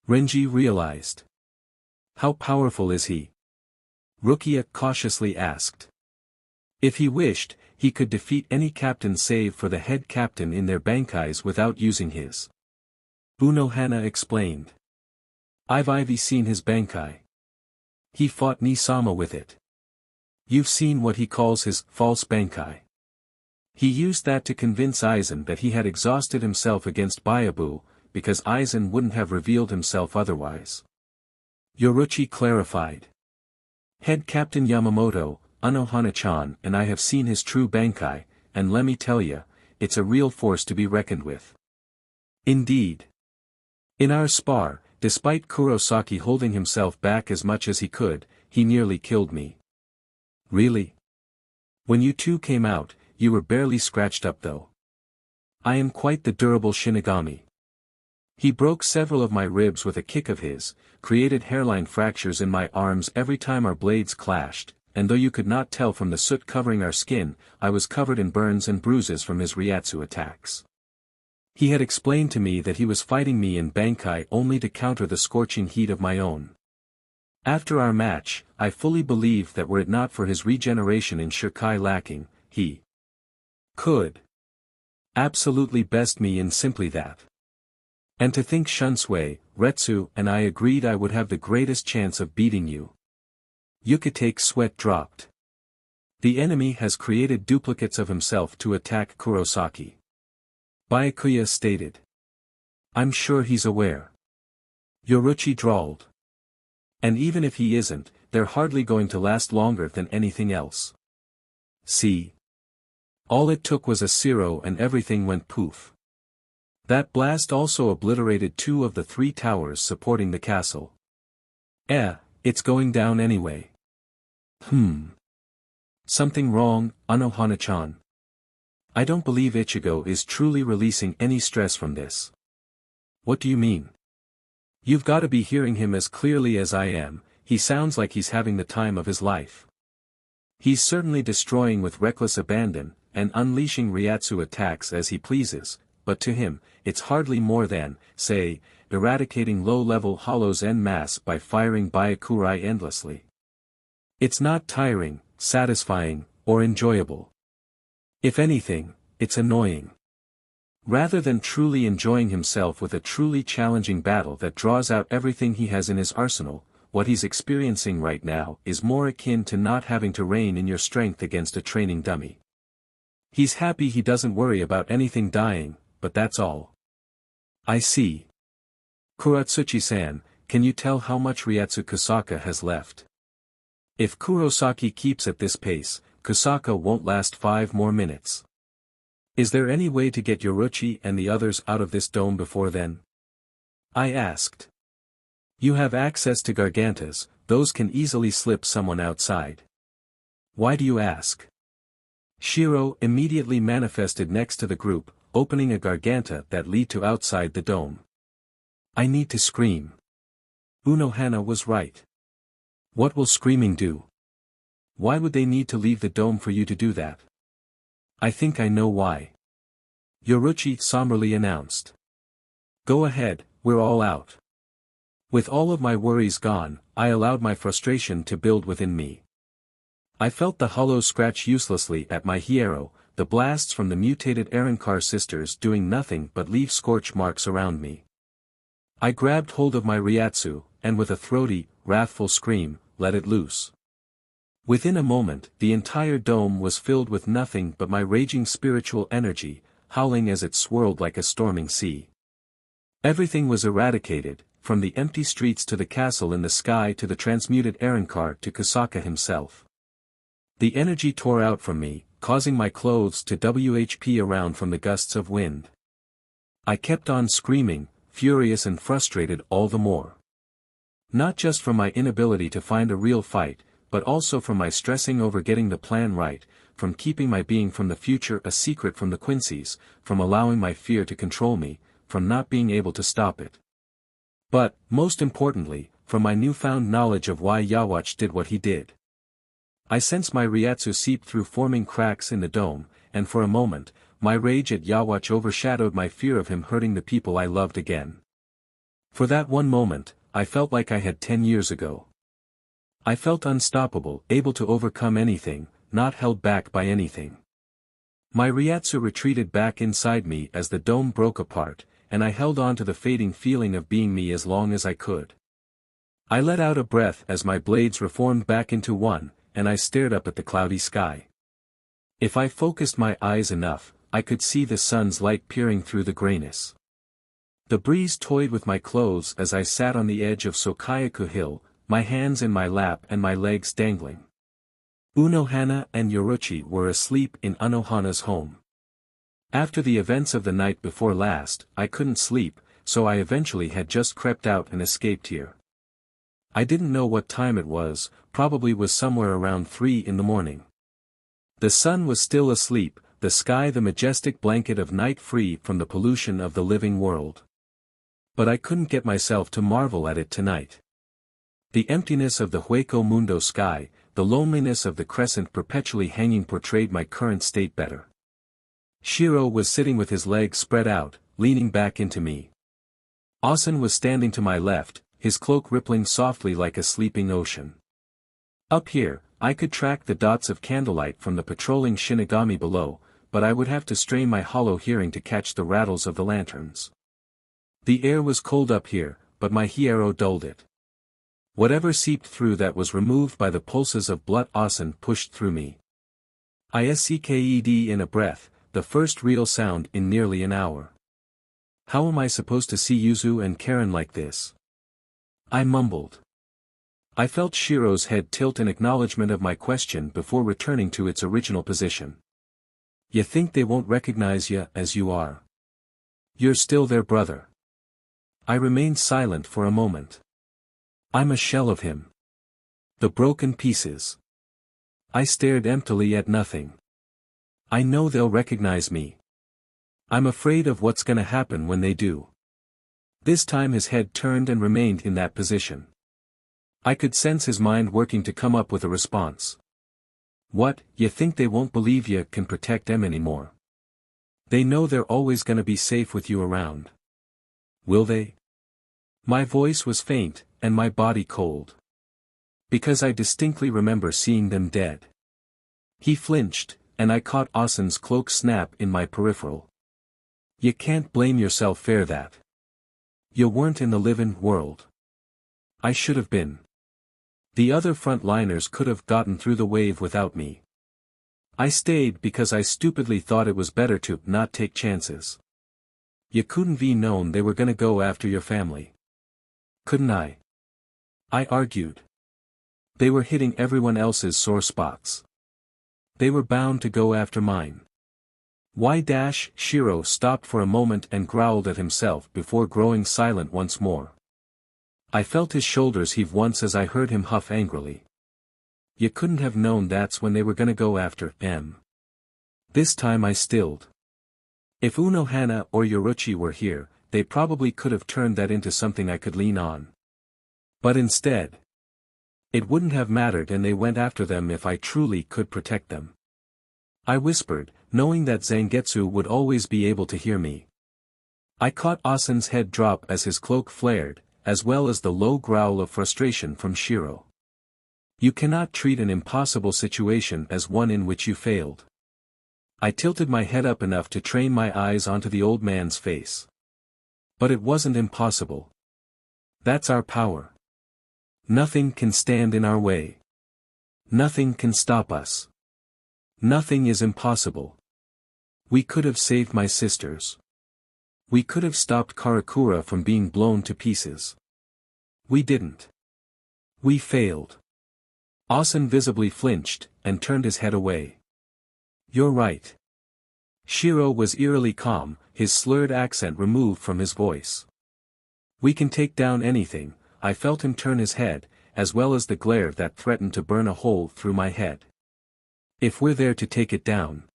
Speaker 1: Renji realized. How powerful is he? Rukia cautiously asked. If he wished, he could defeat any captain save for the head captain in their bankais without using his. Unohana explained. I've seen his bankai. He fought Nisama with it. You've seen what he calls his false bankai. He used that to convince Aizen that he had exhausted himself against Byabu, because Aizen wouldn't have revealed himself otherwise. Yoruchi clarified. Head Captain Yamamoto, Unohana-chan and I have seen his true bankai, and let me tell ya, it's a real force to be reckoned with. Indeed. In our spar, despite Kurosaki holding himself back as much as he could, he nearly killed me. Really? When you two came out, you were barely scratched up though. I am quite the durable Shinigami. He broke several of my ribs with a kick of his, created hairline fractures in my arms every time our blades clashed, and though you could not tell from the soot covering our skin, I was covered in burns and bruises from his Ryatsu attacks. He had explained to me that he was fighting me in Bankai only to counter the scorching heat of my own. After our match, I fully believed that were it not for his regeneration in Shirkai lacking, he could absolutely best me in simply that. And to think Shunsui, Retsu and I agreed I would have the greatest chance of beating you. Yukate's sweat dropped. The enemy has created duplicates of himself to attack Kurosaki. Byakuya stated. I'm sure he's aware. Yoruchi drawled. And even if he isn't, they're hardly going to last longer than anything else. See? All it took was a zero and everything went poof. That blast also obliterated 2 of the 3 towers supporting the castle. It's going down anyway. Something wrong, Unohana-chan. I don't believe Ichigo is truly releasing any stress from this. What do you mean? You've got to be hearing him as clearly as I am, he sounds like he's having the time of his life. He's certainly destroying with reckless abandon, and unleashing Ryatsu attacks as he pleases, but to him, it's hardly more than, say, eradicating low-level hollows en masse by firing Byakurai endlessly. It's not tiring, satisfying, or enjoyable. If anything, it's annoying. Rather than truly enjoying himself with a truly challenging battle that draws out everything he has in his arsenal, what he's experiencing right now is more akin to not having to rein in your strength against a training dummy. He's happy he doesn't worry about anything dying, but that's all. I see. Kuratsuchi-san, can you tell how much Ryatsu Kusaka has left? If Kurosaki keeps at this pace, Kusaka won't last 5 more minutes. Is there any way to get Yoruchi and the others out of this dome before then? I asked. You have access to Gargantas, those can easily slip someone outside. Why do you ask? Shiro immediately manifested next to the group, opening a Garganta that lead to outside the dome. I need to scream. Unohana was right. What will screaming do? Why would they need to leave the dome for you to do that? I think I know why. Yoruchi somberly announced. Go ahead, we're all out. With all of my worries gone, I allowed my frustration to build within me. I felt the hollow scratch uselessly at my hierro, the blasts from the mutated Arankar sisters doing nothing but leave scorch marks around me. I grabbed hold of my Ryatsu, and with a throaty, wrathful scream, let it loose. Within a moment, the entire dome was filled with nothing but my raging spiritual energy, howling as it swirled like a storming sea. Everything was eradicated, from the empty streets to the castle in the sky to the transmuted Arankar to Kusaka himself. The energy tore out from me, causing my clothes to WHP around from the gusts of wind. I kept on screaming, furious and frustrated all the more. Not just from my inability to find a real fight, but also from my stressing over getting the plan right, from keeping my being from the future a secret from the Quincy's, from allowing my fear to control me, from not being able to stop it. But, most importantly, from my newfound knowledge of why Yhwach did what he did. I sensed my Ryatsu seep through forming cracks in the dome, and for a moment, my rage at Yhwach overshadowed my fear of him hurting the people I loved again. For that one moment, I felt like I had 10 years ago. I felt unstoppable, able to overcome anything, not held back by anything. My Ryatsu retreated back inside me as the dome broke apart, and I held on to the fading feeling of being me as long as I could. I let out a breath as my blades reformed back into one, and I stared up at the cloudy sky. If I focused my eyes enough, I could see the sun's light peering through the grayness. The breeze toyed with my clothes as I sat on the edge of Sokayaku Hill, my hands in my lap and my legs dangling. Unohana and Yoruchi were asleep in Unohana's home. After the events of the night before last, I couldn't sleep, so I eventually had just crept out and escaped here. I didn't know what time it was, probably was somewhere around 3 in the morning. The sun was still asleep, the sky the majestic blanket of night free from the pollution of the living world. But I couldn't get myself to marvel at it tonight. The emptiness of the Hueco Mundo sky, the loneliness of the crescent perpetually hanging portrayed my current state better. Shiro was sitting with his legs spread out, leaning back into me. Asen was standing to my left, his cloak rippling softly like a sleeping ocean. Up here, I could track the dots of candlelight from the patrolling Shinigami below, but I would have to strain my hollow hearing to catch the rattles of the lanterns. The air was cold up here, but my hiero dulled it. Whatever seeped through that was removed by the pulses of blood. Asen pushed through me. I sucked in a breath, the first real sound in nearly an hour. How am I supposed to see Yuzu and Karen like this? I mumbled. I felt Shiro's head tilt in acknowledgement of my question before returning to its original position. You think they won't recognize you as you are? You're still their brother. I remained silent for a moment. I'm a shell of him. The broken pieces. I stared emptily at nothing. I know they'll recognize me. I'm afraid of what's gonna happen when they do. This time his head turned and remained in that position. I could sense his mind working to come up with a response. What, you think they won't believe you can protect them anymore? They know they're always gonna be safe with you around. Will they? My voice was faint, and my body cold. Because I distinctly remember seeing them dead. He flinched, and I caught Asen's cloak snap in my peripheral. You can't blame yourself for that. You weren't in the living world. I should have been. The other frontliners could have gotten through the wave without me. I stayed because I stupidly thought it was better to not take chances. You couldn't have known they were gonna go after your family. Couldn't I? I argued. They were hitting everyone else's sore spots. They were bound to go after mine. Shiro stopped for a moment and growled at himself before growing silent once more. I felt his shoulders heave once as I heard him huff angrily. You couldn't have known that's when they were gonna go after M. This time I stilled. If Unohana or Yoruchi were here, they probably could have turned that into something I could lean on. But instead, it wouldn't have mattered and they went after them if I truly could protect them. I whispered, knowing that Zangetsu would always be able to hear me. I caught Asen's head drop as his cloak flared, as well as the low growl of frustration from Shiro. You cannot treat an impossible situation as one in which you failed. I tilted my head up enough to train my eyes onto the old man's face. But it wasn't impossible. That's our power. Nothing can stand in our way. Nothing can stop us. Nothing is impossible. We could have saved my sisters. We could have stopped Karakura from being blown to pieces. We didn't. We failed. Asen visibly flinched, and turned his head away. You're right. Shiro was eerily calm, his slurred accent removed from his voice. We can take down anything. I felt him turn his head, as well as the glare that threatened to burn a hole through my head. If we're there to take it down.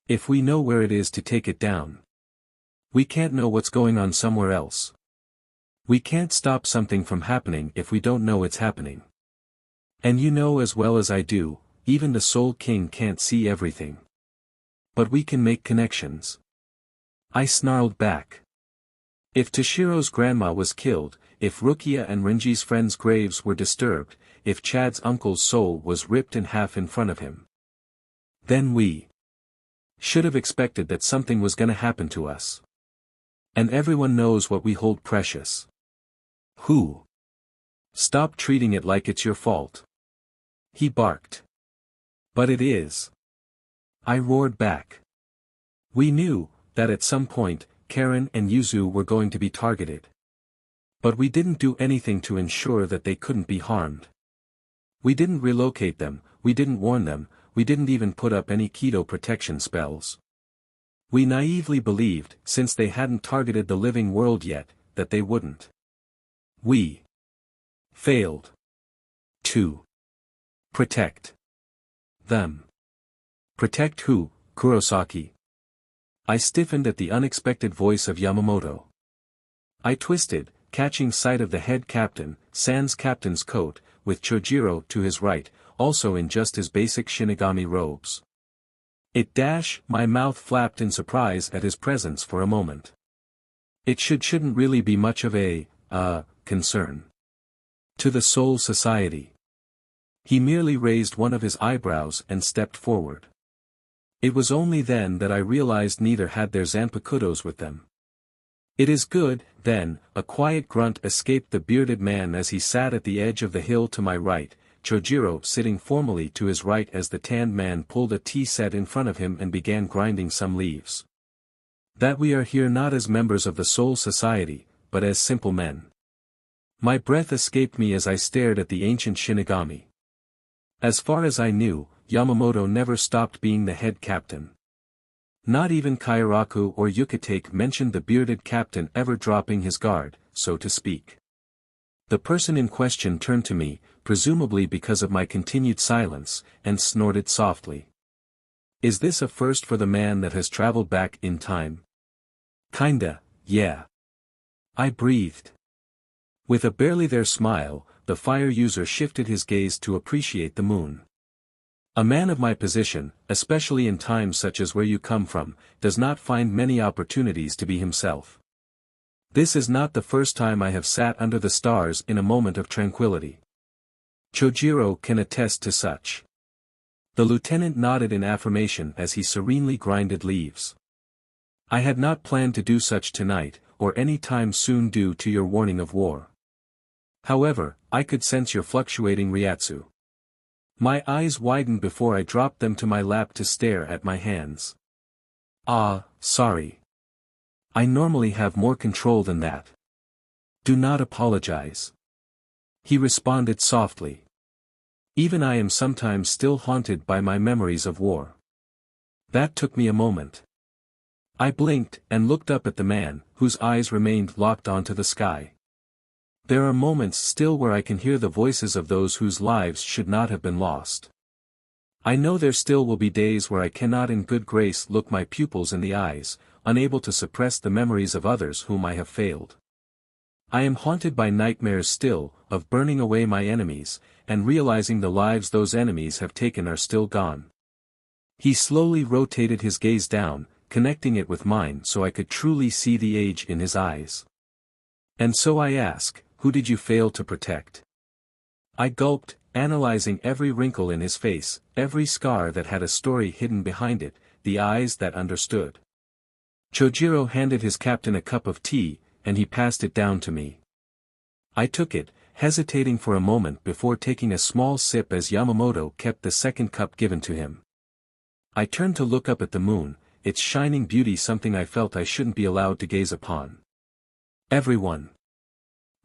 Speaker 1: If we know where it is to take it down. We can't know what's going on somewhere else. We can't stop something from happening if we don't know it's happening. And you know as well as I do, even the Soul King can't see everything. But we can make connections. I snarled back. If Toshiro's grandma was killed, if Rukia and Renji's friends' graves were disturbed, if Chad's uncle's soul was ripped in half in front of him, then we should have expected that something was gonna happen to us. And everyone knows what we hold precious. Who? Stop treating it like it's your fault. He barked. But it is. I roared back. We knew that at some point, Karen and Yuzu were going to be targeted. But we didn't do anything to ensure that they couldn't be harmed. We didn't relocate them, we didn't warn them, we didn't even put up any keto protection spells. We naively believed, since they hadn't targeted the living world yet, that they wouldn't. We failed to protect them. Protect who, Kurosaki? I stiffened at the unexpected voice of Yamamoto. I twisted, catching sight of the head captain, sans captain's coat, with Chojiro to his right, also in just his basic Shinigami robes. My mouth flapped in surprise at his presence for a moment. It shouldn't really be much of a, concern to the Soul Society. He merely raised one of his eyebrows and stepped forward. It was only then that I realized neither had their Zanpakutos with them. It is good, then, a quiet grunt escaped the bearded man as he sat at the edge of the hill to my right, Chojiro sitting formally to his right as the tanned man pulled a tea set in front of him and began grinding some leaves. That we are here not as members of the Soul Society, but as simple men. My breath escaped me as I stared at the ancient Shinigami. As far as I knew, Yamamoto never stopped being the head captain. Not even Kairaku or Yukitake mentioned the bearded captain ever dropping his guard, so to speak. The person in question turned to me, presumably because of my continued silence, and snorted softly. Is this a first for the man that has traveled back in time? Kinda, yeah. I breathed. With a barely there smile, the fire user shifted his gaze to appreciate the moon. A man of my position, especially in times such as where you come from, does not find many opportunities to be himself. This is not the first time I have sat under the stars in a moment of tranquility. Chojiro can attest to such. The lieutenant nodded in affirmation as he serenely grinded leaves. I had not planned to do such tonight, or any time soon due to your warning of war. However, I could sense your fluctuating Ryatsu. My eyes widened before I dropped them to my lap to stare at my hands. Sorry. I normally have more control than that. Do not apologize. He responded softly. Even I am sometimes still haunted by my memories of war. That took me a moment. I blinked and looked up at the man, whose eyes remained locked onto the sky. There are moments still where I can hear the voices of those whose lives should not have been lost. I know there still will be days where I cannot in good grace look my pupils in the eyes, unable to suppress the memories of others whom I have failed. I am haunted by nightmares still, of burning away my enemies, and realizing the lives those enemies have taken are still gone. He slowly rotated his gaze down, connecting it with mine so I could truly see the age in his eyes. And so I ask, who did you fail to protect? I gulped, analyzing every wrinkle in his face, every scar that had a story hidden behind it, the eyes that understood. Chojiro handed his captain a cup of tea, and he passed it down to me. I took it, hesitating for a moment before taking a small sip as Yamamoto kept the second cup given to him. I turned to look up at the moon, its shining beauty something I felt I shouldn't be allowed to gaze upon. Everyone.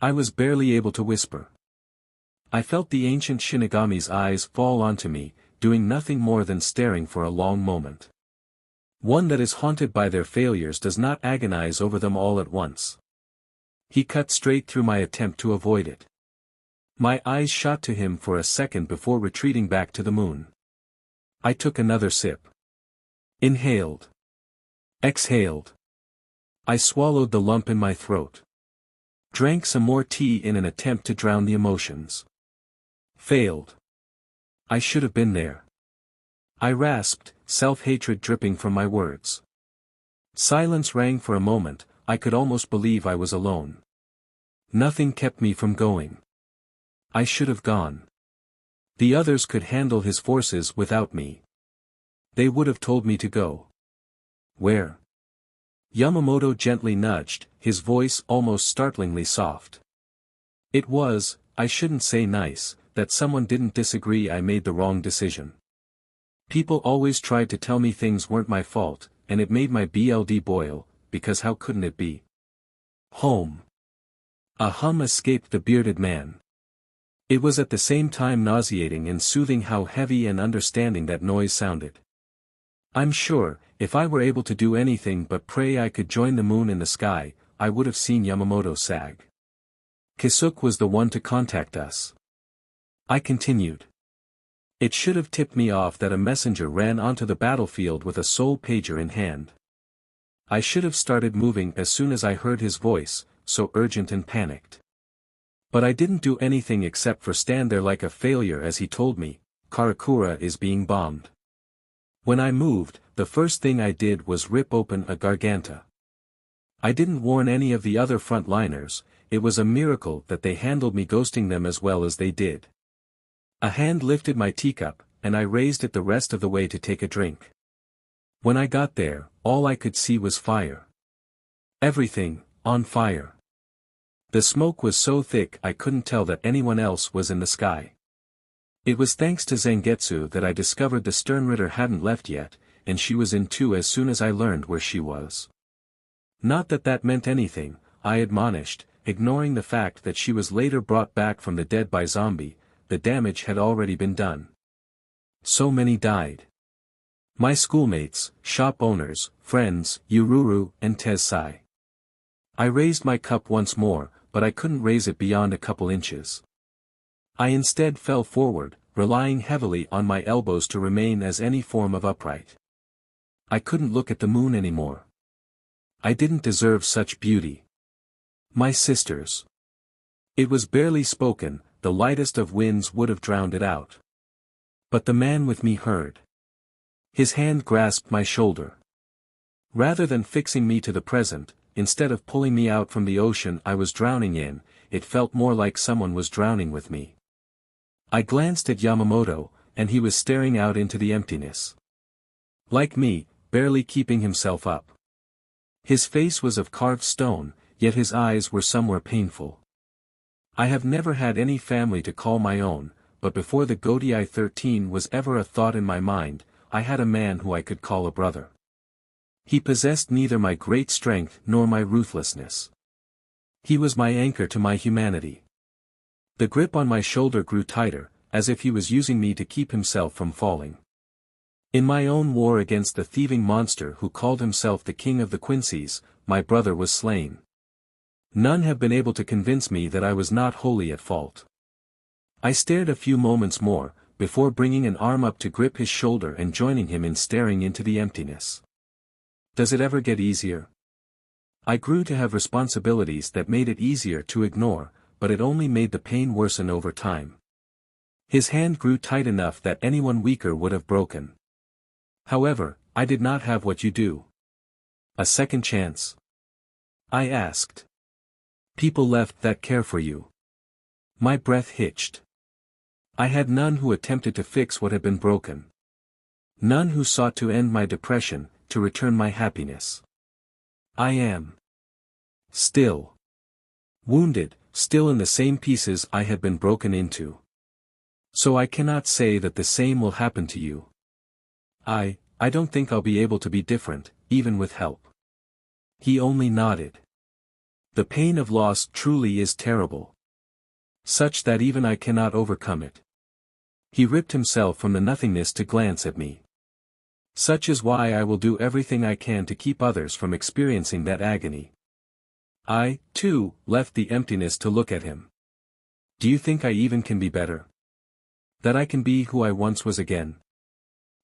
Speaker 1: I was barely able to whisper. I felt the ancient Shinigami's eyes fall onto me, doing nothing more than staring for a long moment. One that is haunted by their failures does not agonize over them all at once. He cut straight through my attempt to avoid it. My eyes shot to him for a second before retreating back to the moon. I took another sip. Inhaled. Exhaled. I swallowed the lump in my throat. Drank some more tea in an attempt to drown the emotions. Failed. I should have been there. I rasped, self-hatred dripping from my words. Silence rang for a moment, I could almost believe I was alone. Nothing kept me from going. I should have gone. The others could handle his forces without me. They would have told me to go. Where? Yamamoto gently nudged, his voice almost startlingly soft. It was, I shouldn't say nice, that someone didn't disagree I made the wrong decision. People always tried to tell me things weren't my fault, and it made my blood boil, because how couldn't it be? Home. A hum escaped the bearded man. It was at the same time nauseating and soothing how heavy and understanding that noise sounded. I'm sure, if I were able to do anything but pray I could join the moon in the sky, I would have seen Yamamoto sag. Kisuke was the one to contact us. I continued. It should have tipped me off that a messenger ran onto the battlefield with a soul pager in hand. I should have started moving as soon as I heard his voice, so urgent and panicked. But I didn't do anything except for stand there like a failure as he told me, Karakura is being bombed. When I moved, the first thing I did was rip open a garganta. I didn't warn any of the other frontliners, it was a miracle that they handled me ghosting them as well as they did. A hand lifted my teacup, and I raised it the rest of the way to take a drink. When I got there, all I could see was fire. Everything, on fire. The smoke was so thick I couldn't tell that anyone else was in the sky. It was thanks to Zangetsu that I discovered the Sternritter hadn't left yet, and she was in too as soon as I learned where she was. Not that that meant anything, I admonished, ignoring the fact that she was later brought back from the dead by zombie, the damage had already been done. So many died. My schoolmates, shop owners, friends, Yururu and Tessai. I raised my cup once more, but I couldn't raise it beyond a couple inches. I instead fell forward, relying heavily on my elbows to remain as any form of upright. I couldn't look at the moon anymore. I didn't deserve such beauty. My sisters. It was barely spoken, the lightest of winds would have drowned it out. But the man with me heard. His hand grasped my shoulder. Rather than fixing me to the present, instead of pulling me out from the ocean I was drowning in, it felt more like someone was drowning with me. I glanced at Yamamoto, and he was staring out into the emptiness. Like me, barely keeping himself up. His face was of carved stone, yet his eyes were somewhere painful. I have never had any family to call my own, but before the Godii 13 was ever a thought in my mind, I had a man who I could call a brother. He possessed neither my great strength nor my ruthlessness. He was my anchor to my humanity. The grip on my shoulder grew tighter, as if he was using me to keep himself from falling. In my own war against the thieving monster who called himself the King of the Quincies, my brother was slain. None have been able to convince me that I was not wholly at fault. I stared a few moments more, before bringing an arm up to grip his shoulder and joining him in staring into the emptiness. Does it ever get easier? I grew to have responsibilities that made it easier to ignore, but it only made the pain worsen over time. His hand grew tight enough that anyone weaker would have broken. However, I did not have what you do. A second chance? I asked. People left that care for you. My breath hitched. I had none who attempted to fix what had been broken. None who sought to end my depression, to return my happiness. I am still wounded, still in the same pieces I had been broken into. So I cannot say that the same will happen to you. I don't think I'll be able to be different, even with help. He only nodded. The pain of loss truly is terrible. Such that even I cannot overcome it. He ripped himself from the nothingness to glance at me. Such is why I will do everything I can to keep others from experiencing that agony. I, too, left the emptiness to look at him. Do you think I even can be better? That I can be who I once was again?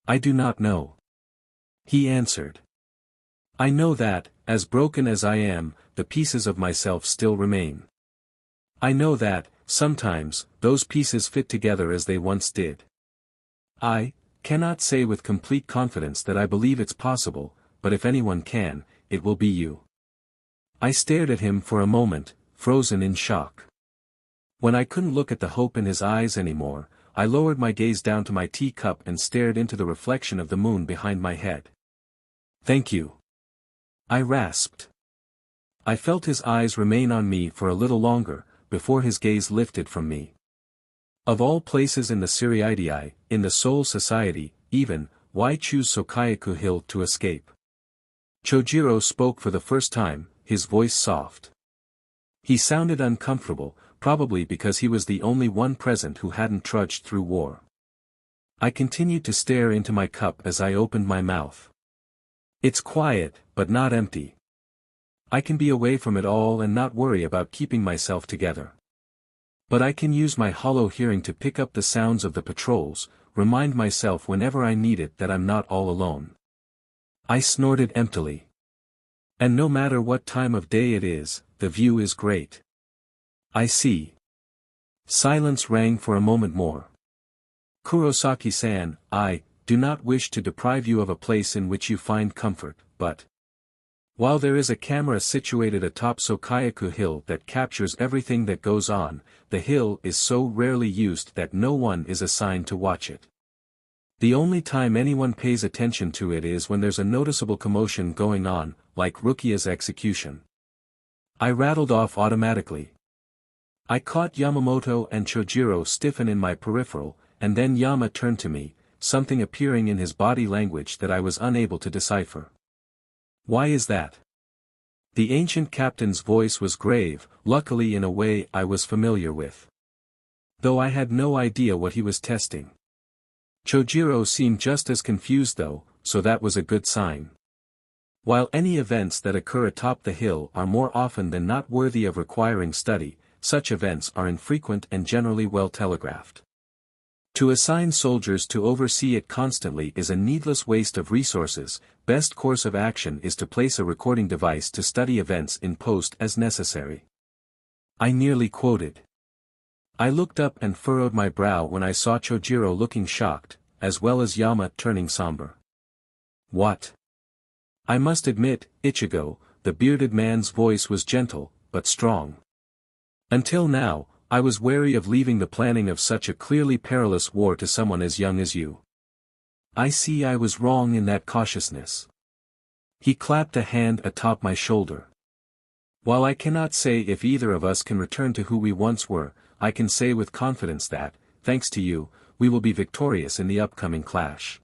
Speaker 1: I do not know. He answered. I know that, as broken as I am, the pieces of myself still remain. I know that, sometimes, those pieces fit together as they once did. I cannot say with complete confidence that I believe it's possible, but if anyone can, it will be you. I stared at him for a moment, frozen in shock. When I couldn't look at the hope in his eyes anymore, I lowered my gaze down to my teacup and stared into the reflection of the moon behind my head. "Thank you," I rasped. I felt his eyes remain on me for a little longer, before his gaze lifted from me. Of all places in the Siriidii, in the Soul Society, even, why choose Sokayaku Hill to escape? Chojiro spoke for the first time, his voice soft. He sounded uncomfortable, probably because he was the only one present who hadn't trudged through war. I continued to stare into my cup as I opened my mouth. It's quiet, but not empty. I can be away from it all and not worry about keeping myself together. But I can use my hollow hearing to pick up the sounds of the patrols, remind myself whenever I need it that I'm not all alone. I snorted emptily. And no matter what time of day it is, the view is great. I see. Silence rang for a moment more. Kurosaki-san, I do not wish to deprive you of a place in which you find comfort, but while there is a camera situated atop Sokayaku Hill that captures everything that goes on, the hill is so rarely used that no one is assigned to watch it. The only time anyone pays attention to it is when there's a noticeable commotion going on, like Rukia's execution. I rattled off automatically. I caught Yamamoto and Chojiro stiffen in my peripheral, and then Yama turned to me, something appearing in his body language that I was unable to decipher. Why is that? The ancient captain's voice was grave, luckily in a way I was familiar with. Though I had no idea what he was testing. Chojiro seemed just as confused though, so that was a good sign. While any events that occur atop the hill are more often than not worthy of requiring study, such events are infrequent and generally well telegraphed. To assign soldiers to oversee it constantly is a needless waste of resources. Best course of action is to place a recording device to study events in post as necessary. I nearly quoted. I looked up and furrowed my brow when I saw Chojiro looking shocked, as well as Yama turning somber. What? I must admit, Ichigo, the bearded man's voice was gentle, but strong. Until now, I was wary of leaving the planning of such a clearly perilous war to someone as young as you. I see I was wrong in that cautiousness. He clapped a hand atop my shoulder. While I cannot say if either of us can return to who we once were, I can say with confidence that, thanks to you, we will be victorious in the upcoming clash.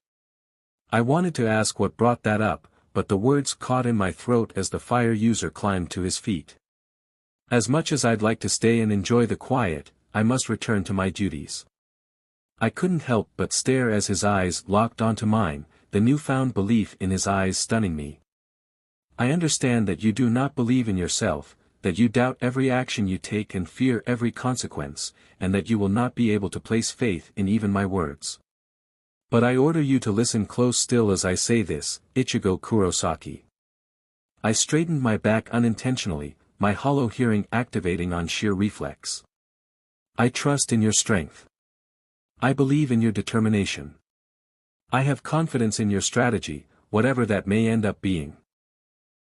Speaker 1: I wanted to ask what brought that up, but the words caught in my throat as the fire user climbed to his feet. As much as I'd like to stay and enjoy the quiet, I must return to my duties. I couldn't help but stare as his eyes locked onto mine, the newfound belief in his eyes stunning me. I understand that you do not believe in yourself, that you doubt every action you take and fear every consequence, and that you will not be able to place faith in even my words. But I order you to listen close still as I say this, Ichigo Kurosaki. I straightened my back unintentionally, my hollow hearing activating on sheer reflex. I trust in your strength. I believe in your determination. I have confidence in your strategy, whatever that may end up being.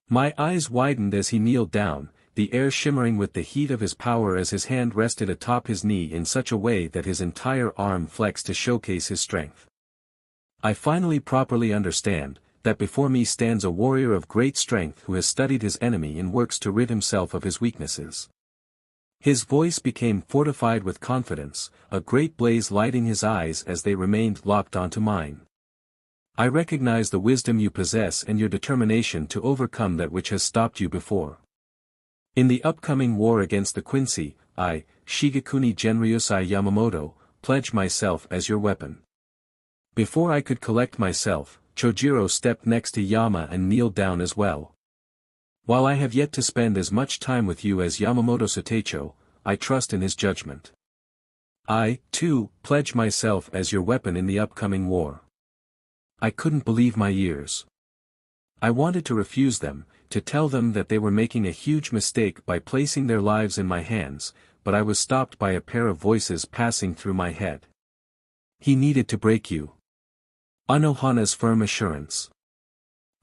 Speaker 1: My eyes widened as he kneeled down, the air shimmering with the heat of his power as his hand rested atop his knee in such a way that his entire arm flexed to showcase his strength. I finally properly understand that before me stands a warrior of great strength who has studied his enemy and works to rid himself of his weaknesses. His voice became fortified with confidence, a great blaze lighting his eyes as they remained locked onto mine. I recognize the wisdom you possess and your determination to overcome that which has stopped you before. In the upcoming war against the Quincy, I, Shigekuni Genryusai Yamamoto, pledge myself as your weapon. Before I could collect myself, Chojiro stepped next to Yama and kneeled down as well. While I have yet to spend as much time with you as Yamamoto Soteicho, I trust in his judgment. I, too, pledge myself as your weapon in the upcoming war. I couldn't believe my ears. I wanted to refuse them, to tell them that they were making a huge mistake by placing their lives in my hands, but I was stopped by a pair of voices passing through my head. He needed to break you. Anohana's firm assurance.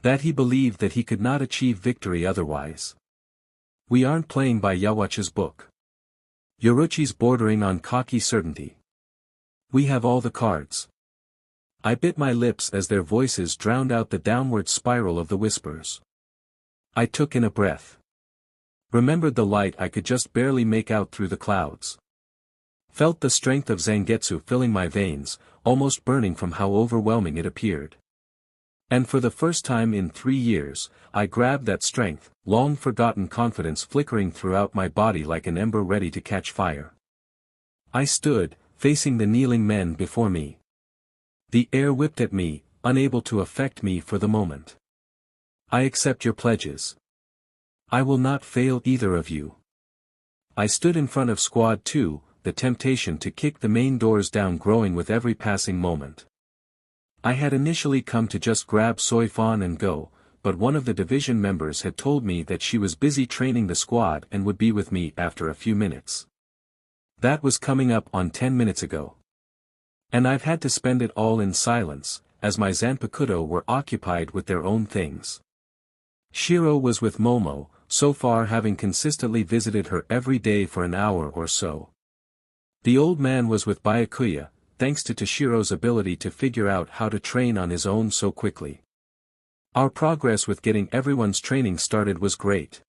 Speaker 1: That he believed that he could not achieve victory otherwise. We aren't playing by Yhwach's book. Yoruchi's bordering on cocky certainty. We have all the cards. I bit my lips as their voices drowned out the downward spiral of the whispers. I took in a breath. Remembered the light I could just barely make out through the clouds. Felt the strength of Zangetsu filling my veins, almost burning from how overwhelming it appeared. And for the first time in 3 years, I grabbed that strength, long-forgotten confidence flickering throughout my body like an ember ready to catch fire. I stood, facing the kneeling men before me. The air whipped at me, unable to affect me for the moment. I accept your pledges. I will not fail either of you. I stood in front of Squad 2, the temptation to kick the main doors down growing with every passing moment. I had initially come to just grab Soifan and go, but one of the division members had told me that she was busy training the squad and would be with me after a few minutes. That was coming up on 10 minutes ago. And I've had to spend it all in silence, as my Zanpakuto were occupied with their own things. Shiro was with Momo, so far having consistently visited her every day for an hour or so. The old man was with Byakuya, thanks to Toshiro's ability to figure out how to train on his own so quickly. Our progress with getting everyone's training started was great.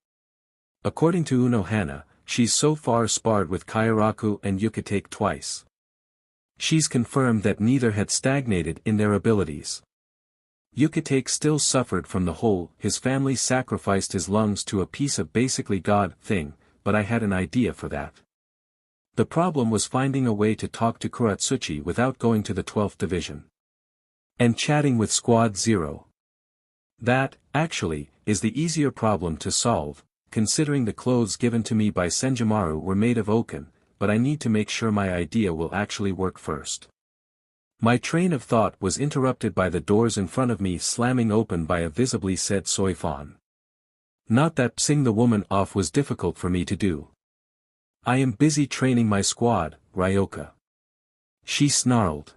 Speaker 1: According to Unohana, she's so far sparred with Kairaku and Yukitake twice. She's confirmed that neither had stagnated in their abilities. Yukitake still suffered from the whole his family sacrificed his lungs to a piece of basically God thing, but I had an idea for that. The problem was finding a way to talk to Kuratsuchi without going to the 12th Division. And chatting with Squad 0. That, actually, is the easier problem to solve, considering the clothes given to me by Senjimaru were made of oaken, but I need to make sure my idea will actually work first. My train of thought was interrupted by the doors in front of me slamming open by a visibly sad Soifan. Not that pissing the woman off was difficult for me to do. I am busy training my squad, Ryoka. She snarled.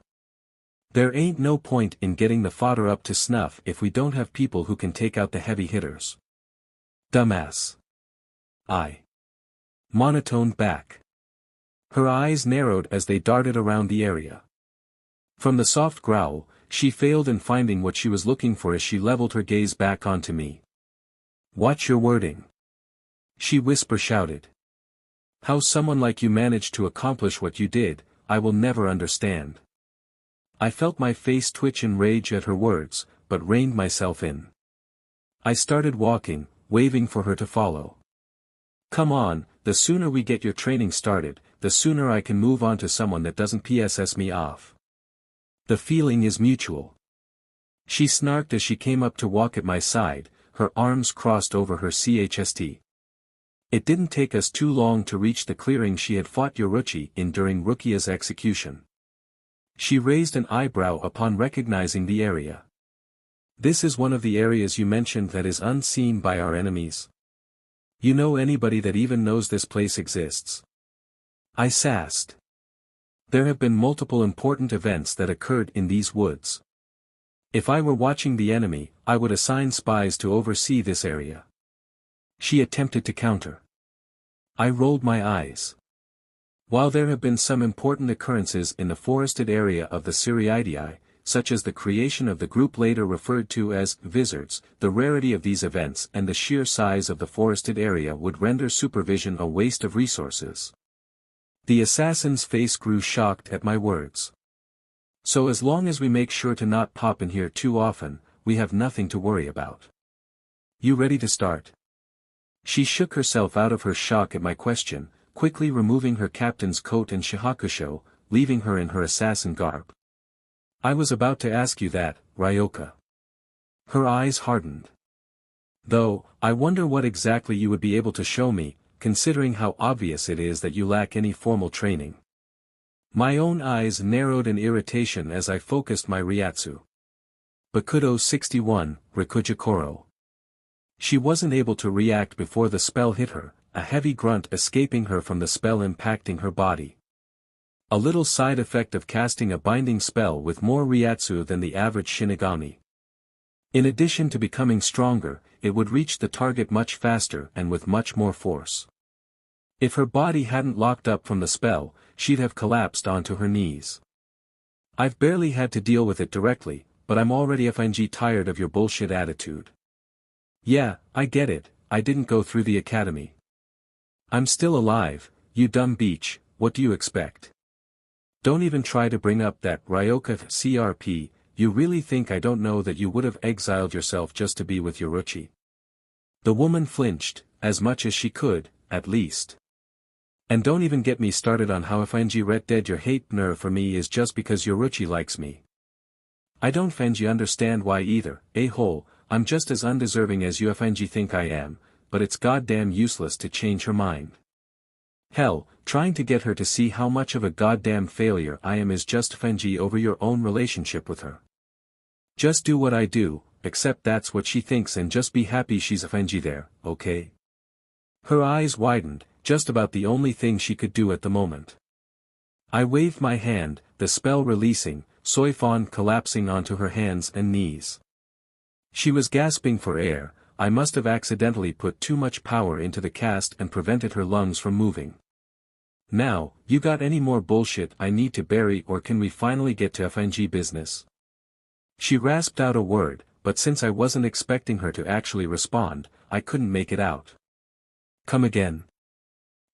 Speaker 1: There ain't no point in getting the fodder up to snuff if we don't have people who can take out the heavy hitters. Dumbass. I monotoned back. Her eyes narrowed as they darted around the area. From the soft growl, she failed in finding what she was looking for as she leveled her gaze back onto me. Watch your wording. She whisper-shouted. How someone like you managed to accomplish what you did, I will never understand. I felt my face twitch in rage at her words, but reined myself in. I started walking, waving for her to follow. Come on, the sooner we get your training started, the sooner I can move on to someone that doesn't PSS me off. The feeling is mutual. She snarked as she came up to walk at my side, her arms crossed over her chest. It didn't take us too long to reach the clearing she had fought Yoruchi in during Rukia's execution. She raised an eyebrow upon recognizing the area. This is one of the areas you mentioned that is unseen by our enemies. You know anybody that even knows this place exists? I sassed. There have been multiple important events that occurred in these woods. If I were watching the enemy, I would assign spies to oversee this area. She attempted to counter. I rolled my eyes. While there have been some important occurrences in the forested area of the Siriidii, such as the creation of the group later referred to as Vizards, the rarity of these events and the sheer size of the forested area would render supervision a waste of resources. The assassin's face grew shocked at my words. So as long as we make sure to not pop in here too often, we have nothing to worry about. You ready to start? She shook herself out of her shock at my question, quickly removing her captain's coat and shihakusho, leaving her in her assassin garb. I was about to ask you that, Ryoka. Her eyes hardened. Though, I wonder what exactly you would be able to show me, considering how obvious it is that you lack any formal training. My own eyes narrowed in irritation as I focused my Ryatsu. Bakudo 61, Rikujikoro. She wasn't able to react before the spell hit her, a heavy grunt escaping her from the spell impacting her body. A little side effect of casting a binding spell with more Ryatsu than the average Shinigami. In addition to becoming stronger, it would reach the target much faster and with much more force. If her body hadn't locked up from the spell, she'd have collapsed onto her knees. I've barely had to deal with it directly, but I'm already FNG tired of your bullshit attitude. Yeah, I get it, I didn't go through the academy. I'm still alive, you dumb beach, what do you expect? Don't even try to bring up that Ryoka CRP, you really think I don't know that you would have exiled yourself just to be with Yoruchi? The woman flinched, as much as she could, at least. And don't even get me started on how FNG Ret Dead your hate nerve for me is just because Yoruchi likes me. I don't FNG understand why either, a-hole, I'm just as undeserving as you FNG think I am, but it's goddamn useless to change her mind. Hell, trying to get her to see how much of a goddamn failure I am is just FNG over your own relationship with her. Just do what I do, except that's what she thinks and just be happy she's FNG there, okay? Her eyes widened, just about the only thing she could do at the moment. I waved my hand, the spell releasing, Soifon collapsing onto her hands and knees. She was gasping for air. I must have accidentally put too much power into the cast and prevented her lungs from moving. Now, you got any more bullshit I need to bury, or can we finally get to FNG business? She rasped out a word, but since I wasn't expecting her to actually respond, I couldn't make it out. Come again.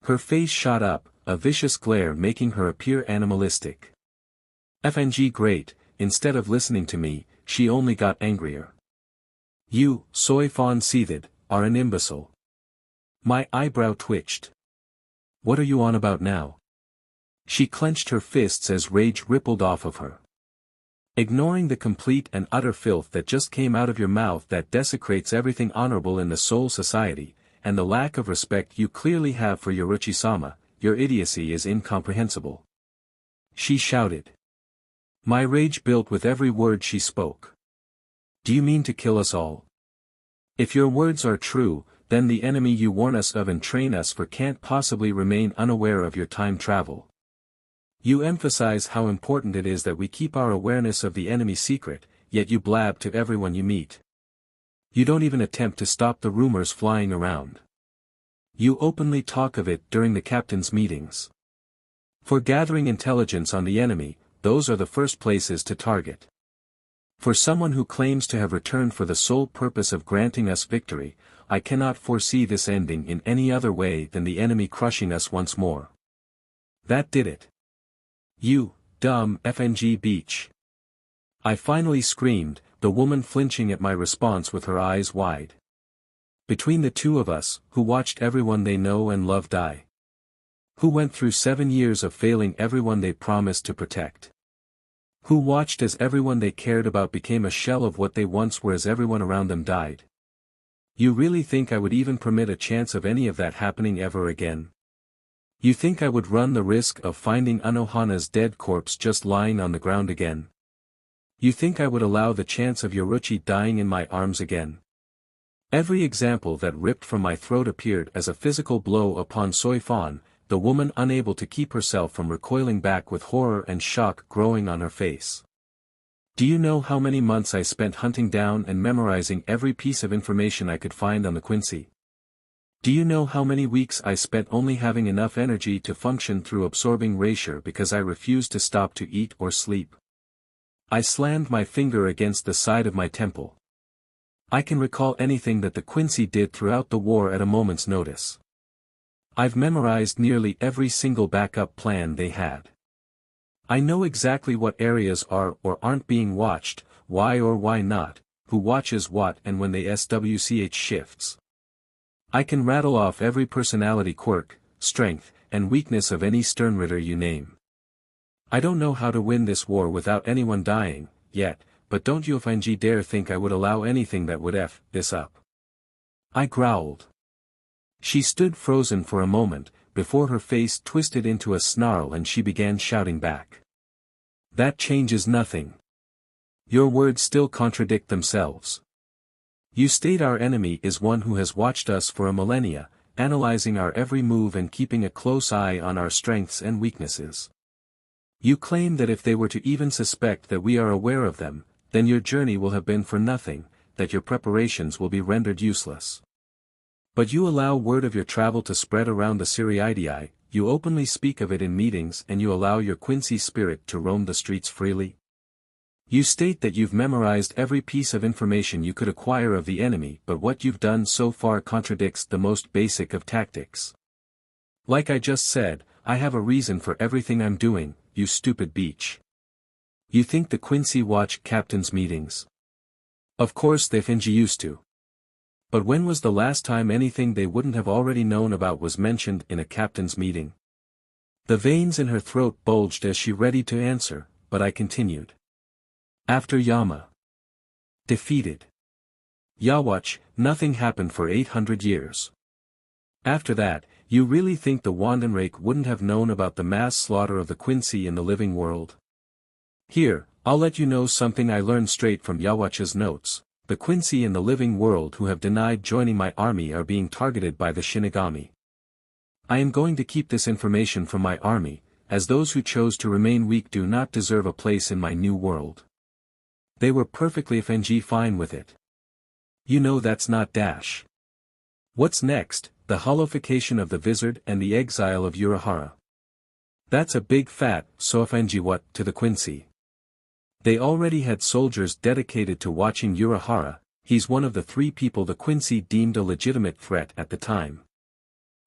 Speaker 1: Her face shot up, a vicious glare making her appear animalistic. FNG great, instead of listening to me, she only got angrier. You, Soifon seethed, are an imbecile. My eyebrow twitched. What are you on about now? She clenched her fists as rage rippled off of her. Ignoring the complete and utter filth that just came out of your mouth that desecrates everything honorable in the Soul Society, and the lack of respect you clearly have for Yoruchi-sama, your idiocy is incomprehensible. She shouted. My rage built with every word she spoke. Do you mean to kill us all? If your words are true, then the enemy you warn us of and train us for can't possibly remain unaware of your time travel. You emphasize how important it is that we keep our awareness of the enemy secret, yet you blab to everyone you meet. You don't even attempt to stop the rumors flying around. You openly talk of it during the captain's meetings. For gathering intelligence on the enemy, those are the first places to target. For someone who claims to have returned for the sole purpose of granting us victory, I cannot foresee this ending in any other way than the enemy crushing us once more. That did it. You, dumb FNG beach. I finally screamed, the woman flinching at my response with her eyes wide. Between the two of us, who watched everyone they know and love die? Who went through 7 years of failing everyone they promised to protect? Who watched as everyone they cared about became a shell of what they once were as everyone around them died? You really think I would even permit a chance of any of that happening ever again? You think I would run the risk of finding Anohana's dead corpse just lying on the ground again? You think I would allow the chance of Yoruchi dying in my arms again? Every example that ripped from my throat appeared as a physical blow upon Soifon, the woman unable to keep herself from recoiling back with horror and shock growing on her face. Do you know how many months I spent hunting down and memorizing every piece of information I could find on the Quincy? Do you know how many weeks I spent only having enough energy to function through absorbing Raisher because I refused to stop to eat or sleep? I slammed my finger against the side of my temple. I can recall anything that the Quincy did throughout the war at a moment's notice. I've memorized nearly every single backup plan they had. I know exactly what areas are or aren't being watched, why or why not, who watches what and when the SWCH shifts. I can rattle off every personality quirk, strength, and weakness of any Sternritter you name. I don't know how to win this war without anyone dying, yet, but don't you FNG dare think I would allow anything that would F this up. I growled. She stood frozen for a moment, before her face twisted into a snarl and she began shouting back. That changes nothing. Your words still contradict themselves. You state our enemy is one who has watched us for a millennia, analyzing our every move and keeping a close eye on our strengths and weaknesses. You claim that if they were to even suspect that we are aware of them, then your journey will have been for nothing, that your preparations will be rendered useless. But you allow word of your travel to spread around the Siriidii, you openly speak of it in meetings and you allow your Quincy spirit to roam the streets freely. You state that you've memorized every piece of information you could acquire of the enemy, but what you've done so far contradicts the most basic of tactics. Like I just said, I have a reason for everything I'm doing, you stupid beach. You think the Quincy watch captain's meetings? Of course they FNG used to. But when was the last time anything they wouldn't have already known about was mentioned in a captain's meeting? The veins in her throat bulged as she ready to answer, but I continued. After Yama defeated Yhwach, nothing happened for 800 years. After that, you really think the Wandenrake wouldn't have known about the mass slaughter of the Quincy in the living world? Here, I'll let you know something I learned straight from Yhwach's notes. The Quincy in the living world who have denied joining my army are being targeted by the Shinigami. I am going to keep this information from my army, as those who chose to remain weak do not deserve a place in my new world. They were perfectly FNG fine with it. You know that's not dash. What's next? The holification of the Vizard and the exile of Urahara. That's a big fat, so FNG what, to the Quincy. They already had soldiers dedicated to watching Urahara, he's one of the 3 people the Quincy deemed a legitimate threat at the time.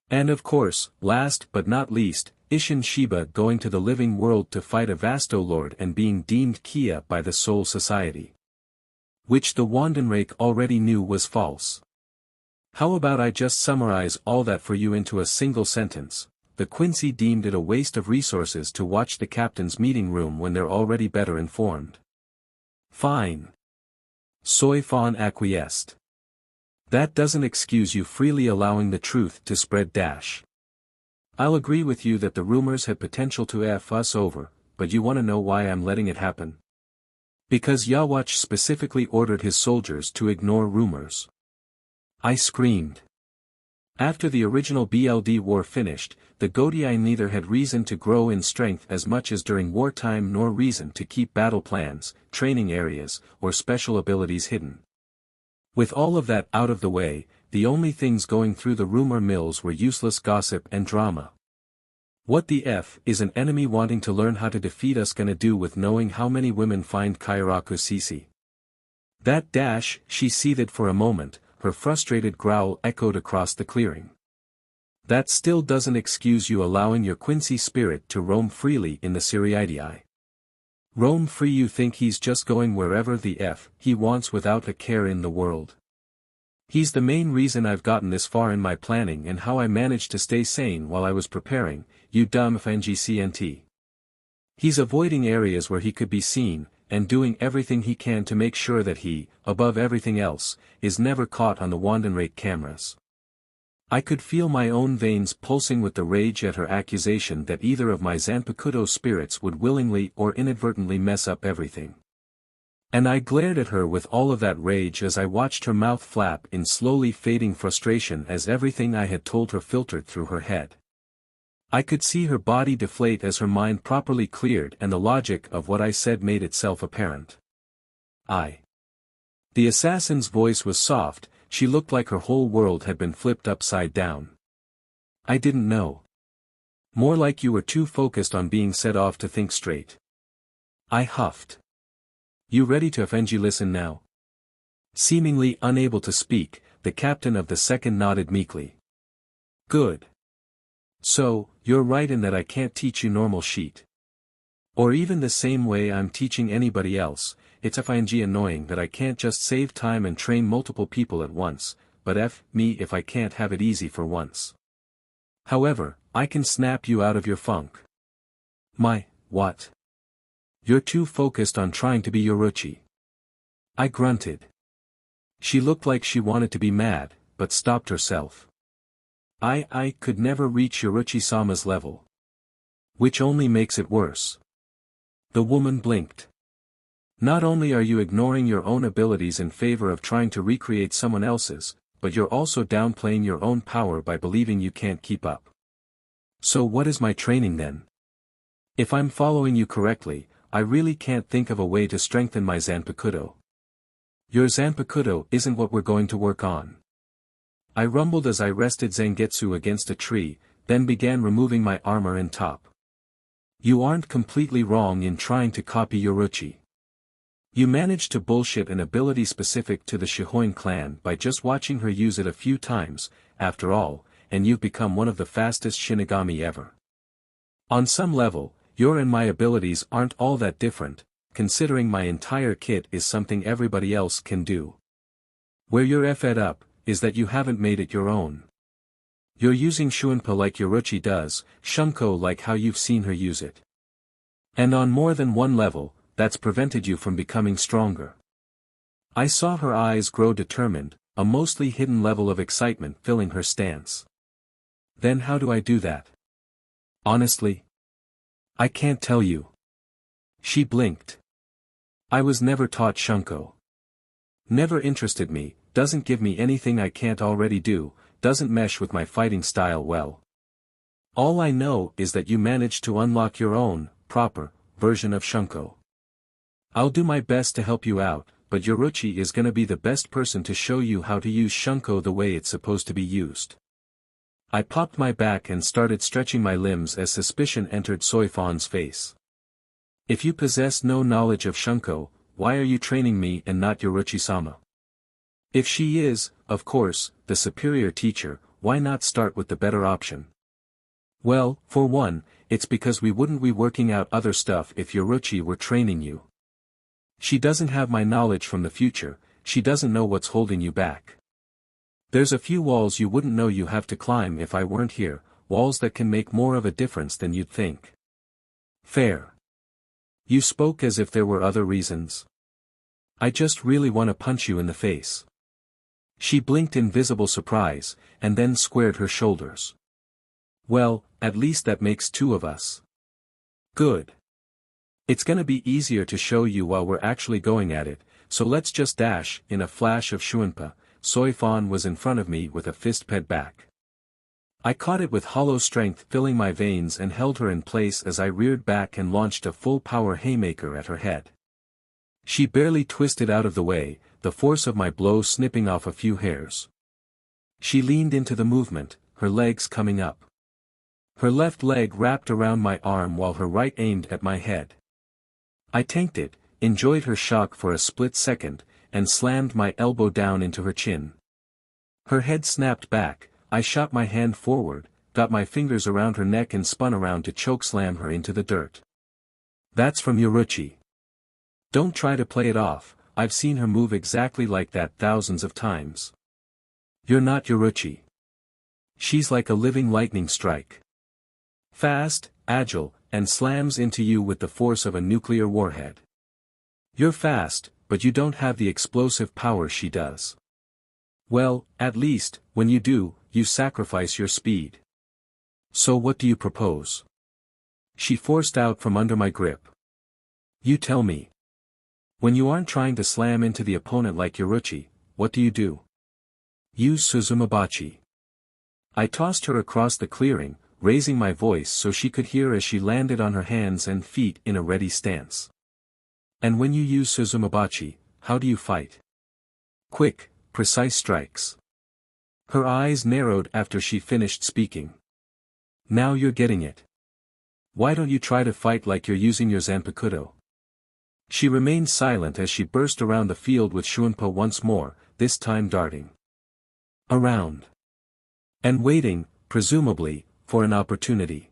Speaker 1: And of course, last but not least, Isshin Shiba going to the living world to fight a Vastolord and being deemed Kia by the Soul Society. Which the Wandenrake already knew was false. How about I just summarize all that for you into a single sentence? The Quincy deemed it a waste of resources to watch the captain's meeting room when they're already better informed. Fine. Soy Fawn acquiesced. That doesn't excuse you freely allowing the truth to spread dash. I'll agree with you that the rumors had potential to F us over, but you want to know why I'm letting it happen? Because Yhwach specifically ordered his soldiers to ignore rumors. I screamed. After the original BLD war finished, the Godii neither had reason to grow in strength as much as during wartime nor reason to keep battle plans, training areas, or special abilities hidden. With all of that out of the way, the only things going through the rumor mills were useless gossip and drama. What the F is an enemy wanting to learn how to defeat us gonna do with knowing how many women find Kairaku Sisi? That dash, she seethed for a moment, her frustrated growl echoed across the clearing. That still doesn't excuse you allowing your Quincy spirit to roam freely in the Siriidii. Roam free, you think he's just going wherever the F he wants without a care in the world. He's the main reason I've gotten this far in my planning and how I managed to stay sane while I was preparing, you dumb FNGCNT. He's avoiding areas where he could be seen, and doing everything he can to make sure that he, above everything else, is never caught on the Wandenrake cameras. I could feel my own veins pulsing with the rage at her accusation that either of my Zanpakuto spirits would willingly or inadvertently mess up everything. And I glared at her with all of that rage as I watched her mouth flap in slowly fading frustration as everything I had told her filtered through her head. I could see her body deflate as her mind properly cleared and the logic of what I said made itself apparent. The assassin's voice was soft, she looked like her whole world had been flipped upside down. I didn't know. More like you were too focused on being set off to think straight. I huffed. You ready to FNG listen now? Seemingly unable to speak, the captain of the second nodded meekly. Good. So, you're right in that I can't teach you normal sheet. Or even the same way I'm teaching anybody else, it's FNG annoying that I can't just save time and train multiple people at once, but F me if I can't have it easy for once. However, I can snap you out of your funk. What? You're too focused on trying to be Yoruchi. I grunted. She looked like she wanted to be mad, but stopped herself. I could never reach Yoruchi-sama's level. Which only makes it worse. The woman blinked. Not only are you ignoring your own abilities in favor of trying to recreate someone else's, but you're also downplaying your own power by believing you can't keep up. So what is my training then? If I'm following you correctly, I really can't think of a way to strengthen my Zanpakuto. Your Zanpakuto isn't what we're going to work on. I rumbled as I rested Zangetsu against a tree, then began removing my armor and top. You aren't completely wrong in trying to copy Yoruchi. You managed to bullshit an ability specific to the Shihoin clan by just watching her use it a few times, after all, and you've become one of the fastest Shinigami ever. On some level, your and my abilities aren't all that different, considering my entire kit is something everybody else can do. Where you're effed up, is that you haven't made it your own. You're using Shuinpa like Yoruchi does, Shunko like how you've seen her use it. And on more than one level, that's prevented you from becoming stronger. I saw her eyes grow determined, a mostly hidden level of excitement filling her stance. Then how do I do that? Honestly? I can't tell you. She blinked. I was never taught Shunko. Never interested me, doesn't give me anything I can't already do, doesn't mesh with my fighting style well. All I know is that you managed to unlock your own, proper, version of Shunko. I'll do my best to help you out, but Yoruchi is gonna be the best person to show you how to use Shunko the way it's supposed to be used. I popped my back and started stretching my limbs as suspicion entered Soifan's face. If you possess no knowledge of Shunko, why are you training me and not Yoruchi-sama? If she is, of course, the superior teacher, why not start with the better option? Well, for one, it's because we wouldn't be working out other stuff if Yoruchi were training you. She doesn't have my knowledge from the future, she doesn't know what's holding you back. There's a few walls you wouldn't know you have to climb if I weren't here, walls that can make more of a difference than you'd think. Fair. You spoke as if there were other reasons. I just really want to punch you in the face. She blinked in visible surprise, and then squared her shoulders. Well, at least that makes two of us. Good. It's gonna be easier to show you while we're actually going at it, so let's just dash. In a flash of Shuinpa, Soifan was in front of me with a fist ped back. I caught it with hollow strength filling my veins and held her in place as I reared back and launched a full-power haymaker at her head. She barely twisted out of the way, the force of my blow snipping off a few hairs. She leaned into the movement, her legs coming up. Her left leg wrapped around my arm while her right aimed at my head. I tanked it, enjoyed her shock for a split second, and slammed my elbow down into her chin. Her head snapped back, I shot my hand forward, got my fingers around her neck and spun around to chokeslam her into the dirt. That's from Yoruchi. Don't try to play it off, I've seen her move exactly like that thousands of times. You're not Yoruchi. She's like a living lightning strike. Fast, agile, and slams into you with the force of a nuclear warhead. You're fast, but you don't have the explosive power she does. Well, at least, when you do, you sacrifice your speed. So what do you propose? She forced out from under my grip. You tell me. When you aren't trying to slam into the opponent like Yoruchi, what do you do? Use Suzumabachi. I tossed her across the clearing, raising my voice so she could hear as she landed on her hands and feet in a ready stance. And when you use Suzumabachi, how do you fight? Quick, precise strikes. Her eyes narrowed after she finished speaking. Now you're getting it. Why don't you try to fight like you're using your Zanpakuto? She remained silent as she burst around the field with Shuinpa once more, this time darting around. And waiting, presumably, for an opportunity.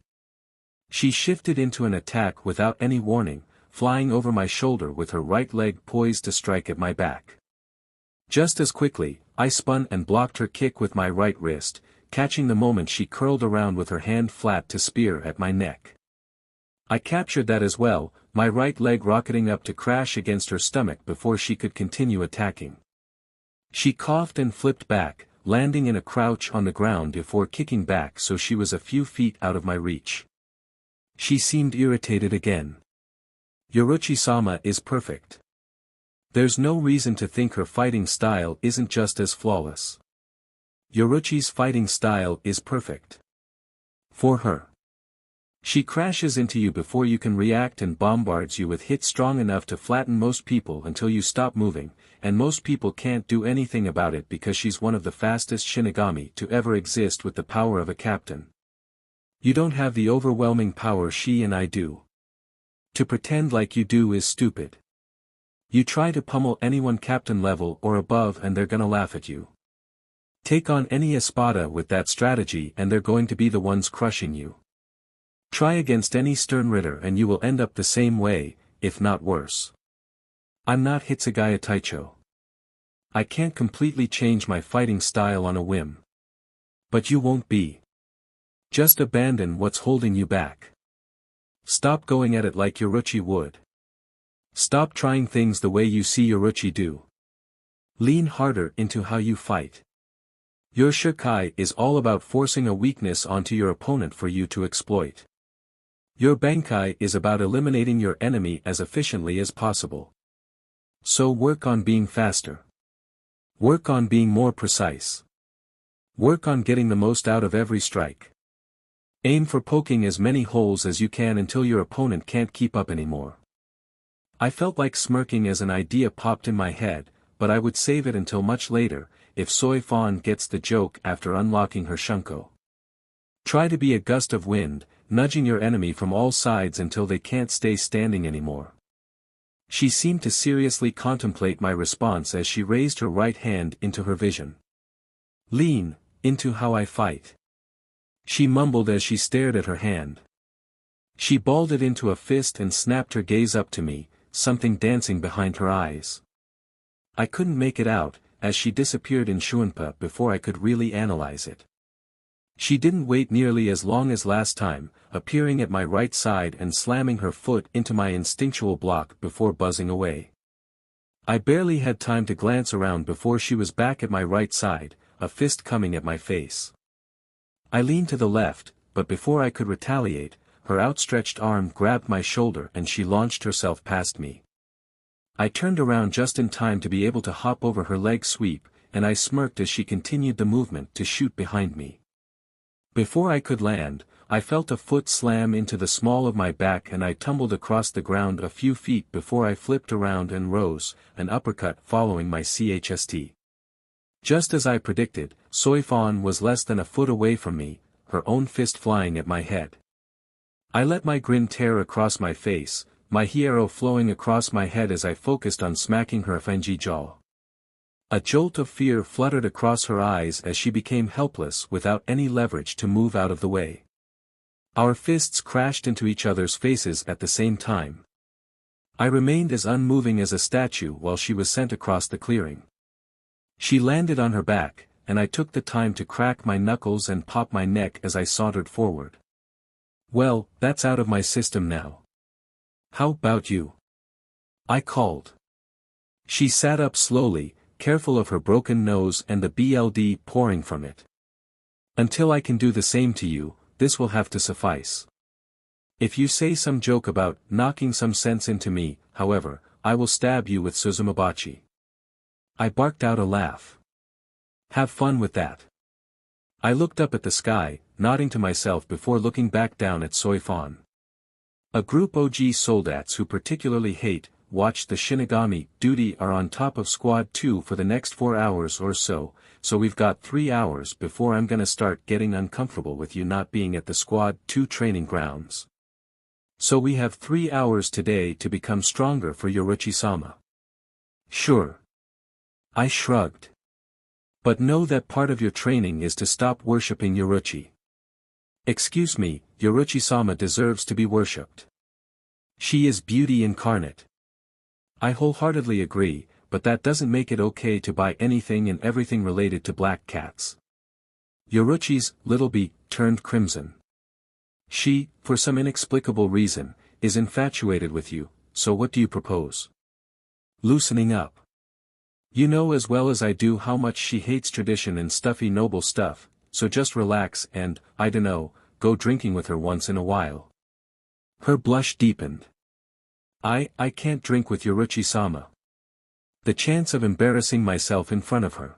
Speaker 1: She shifted into an attack without any warning, flying over my shoulder with her right leg poised to strike at my back. Just as quickly, I spun and blocked her kick with my right wrist, catching the moment she curled around with her hand flat to spear at my neck. I captured that as well, my right leg rocketing up to crash against her stomach before she could continue attacking. She coughed and flipped back, landing in a crouch on the ground before kicking back so she was a few feet out of my reach. She seemed irritated again. Yoruchi-sama is perfect. There's no reason to think her fighting style isn't just as flawless. Yoruchi's fighting style is perfect. For her. She crashes into you before you can react and bombards you with hits strong enough to flatten most people until you stop moving, and most people can't do anything about it because she's one of the fastest Shinigami to ever exist with the power of a captain. You don't have the overwhelming power she and I do. To pretend like you do is stupid. You try to pummel anyone captain level or above and they're gonna laugh at you. Take on any Espada with that strategy and they're going to be the ones crushing you. Try against any Stern Ritter and you will end up the same way, if not worse. I'm not Hitsugaya Taicho. I can't completely change my fighting style on a whim. But you won't be. Just abandon what's holding you back. Stop going at it like Yoruchi would. Stop trying things the way you see Yoruchi do. Lean harder into how you fight. Your Shikai is all about forcing a weakness onto your opponent for you to exploit. Your Bankai is about eliminating your enemy as efficiently as possible. So work on being faster. Work on being more precise. Work on getting the most out of every strike. Aim for poking as many holes as you can until your opponent can't keep up anymore. I felt like smirking as an idea popped in my head, but I would save it until much later, if Soy Fawn gets the joke after unlocking her Shunko. Try to be a gust of wind, nudging your enemy from all sides until they can't stay standing anymore. She seemed to seriously contemplate my response as she raised her right hand into her vision. Lean, into how I fight. She mumbled as she stared at her hand. She balled it into a fist and snapped her gaze up to me, something dancing behind her eyes. I couldn't make it out, as she disappeared in Shuanpa before I could really analyze it. She didn't wait nearly as long as last time, appearing at my right side and slamming her foot into my instinctual block before buzzing away. I barely had time to glance around before she was back at my right side, a fist coming at my face. I leaned to the left, but before I could retaliate, her outstretched arm grabbed my shoulder and she launched herself past me. I turned around just in time to be able to hop over her leg sweep, and I smirked as she continued the movement to shoot behind me. Before I could land, I felt a foot slam into the small of my back and I tumbled across the ground a few feet before I flipped around and rose, an uppercut following my CHST. Just as I predicted, Soy Fawn was less than a foot away from me, her own fist flying at my head. I let my grin tear across my face, my hierro flowing across my head as I focused on smacking her Fenji jaw. A jolt of fear fluttered across her eyes as she became helpless without any leverage to move out of the way. Our fists crashed into each other's faces at the same time. I remained as unmoving as a statue while she was sent across the clearing. She landed on her back, and I took the time to crack my knuckles and pop my neck as I sauntered forward. Well, that's out of my system now. How about you? I called. She sat up slowly, careful of her broken nose and the BLD pouring from it. Until I can do the same to you, this will have to suffice. If you say some joke about knocking some sense into me, however, I will stab you with Suzumabachi. I barked out a laugh. Have fun with that. I looked up at the sky, nodding to myself before looking back down at Soy Fawn. A group OG soldats who particularly hate, watch the Shinigami duty are on top of Squad 2 for the next 4 hours or so we've got 3 hours before I'm gonna start getting uncomfortable with you not being at the Squad 2 training grounds. So we have 3 hours today to become stronger for Yoruchi-sama. Sure. I shrugged. But know that part of your training is to stop worshipping Yoruchi. Excuse me, Yoruchi-sama deserves to be worshipped. She is beauty incarnate. I wholeheartedly agree, but that doesn't make it okay to buy anything and everything related to black cats. Yoruchi's little beak turned crimson. She, for some inexplicable reason, is infatuated with you, so what do you propose? Loosening up. You know as well as I do how much she hates tradition and stuffy noble stuff, so just relax and, I dunno, go drinking with her once in a while. Her blush deepened. I can't drink with Yoruchi-sama. The chance of embarrassing myself in front of her.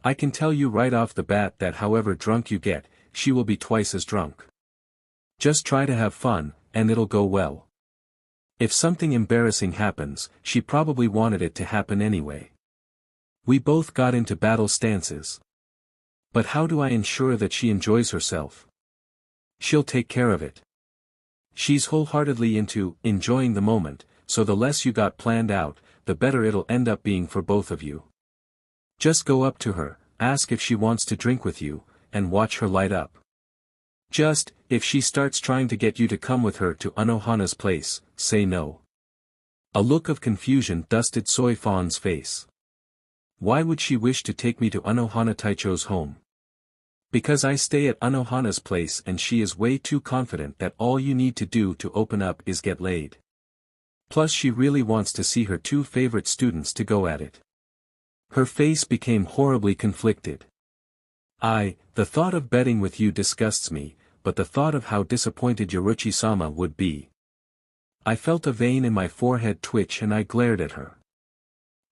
Speaker 1: I can tell you right off the bat that however drunk you get, she will be twice as drunk. Just try to have fun, and it'll go well. If something embarrassing happens, she probably wanted it to happen anyway. We both got into battle stances. But how do I ensure that she enjoys herself? She'll take care of it. She's wholeheartedly into enjoying the moment, so the less you got planned out, the better it'll end up being for both of you. Just go up to her, ask if she wants to drink with you, and watch her light up. Just, if she starts trying to get you to come with her to Anohana's place, say no. A look of confusion dusted Soifan's face. Why would she wish to take me to Anohana Taicho's home? Because I stay at Anohana's place and she is way too confident that all you need to do to open up is get laid. Plus she really wants to see her two favorite students to go at it. Her face became horribly conflicted. The thought of betting with you disgusts me, but the thought of how disappointed Yoruchi-sama would be. I felt a vein in my forehead twitch and I glared at her.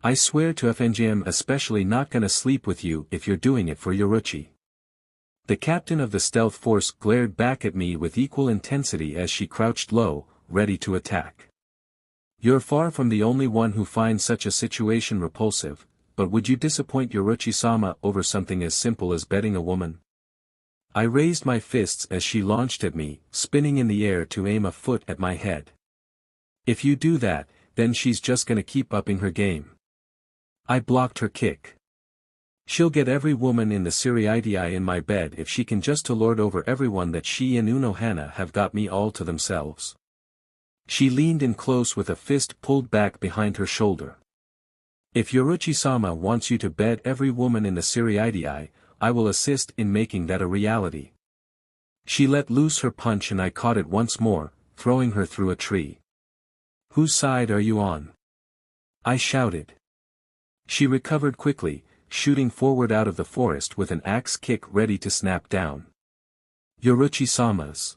Speaker 1: I swear to FNG I'm especially not gonna sleep with you if you're doing it for Yoruchi. The captain of the stealth force glared back at me with equal intensity as she crouched low, ready to attack. You're far from the only one who finds such a situation repulsive, but would you disappoint Yoruchi-sama over something as simple as betting a woman? I raised my fists as she launched at me, spinning in the air to aim a foot at my head. If you do that, then she's just gonna keep upping her game. I blocked her kick. She'll get every woman in the Siriitii in my bed if she can just to lord over everyone that she and Unohana have got me all to themselves. She leaned in close with a fist pulled back behind her shoulder. If Yoruchi-sama wants you to bed every woman in the Siriitii, I will assist in making that a reality. She let loose her punch and I caught it once more, throwing her through a tree. Whose side are you on? I shouted. She recovered quickly, shooting forward out of the forest with an axe kick ready to snap down. Yoruchi-sama's.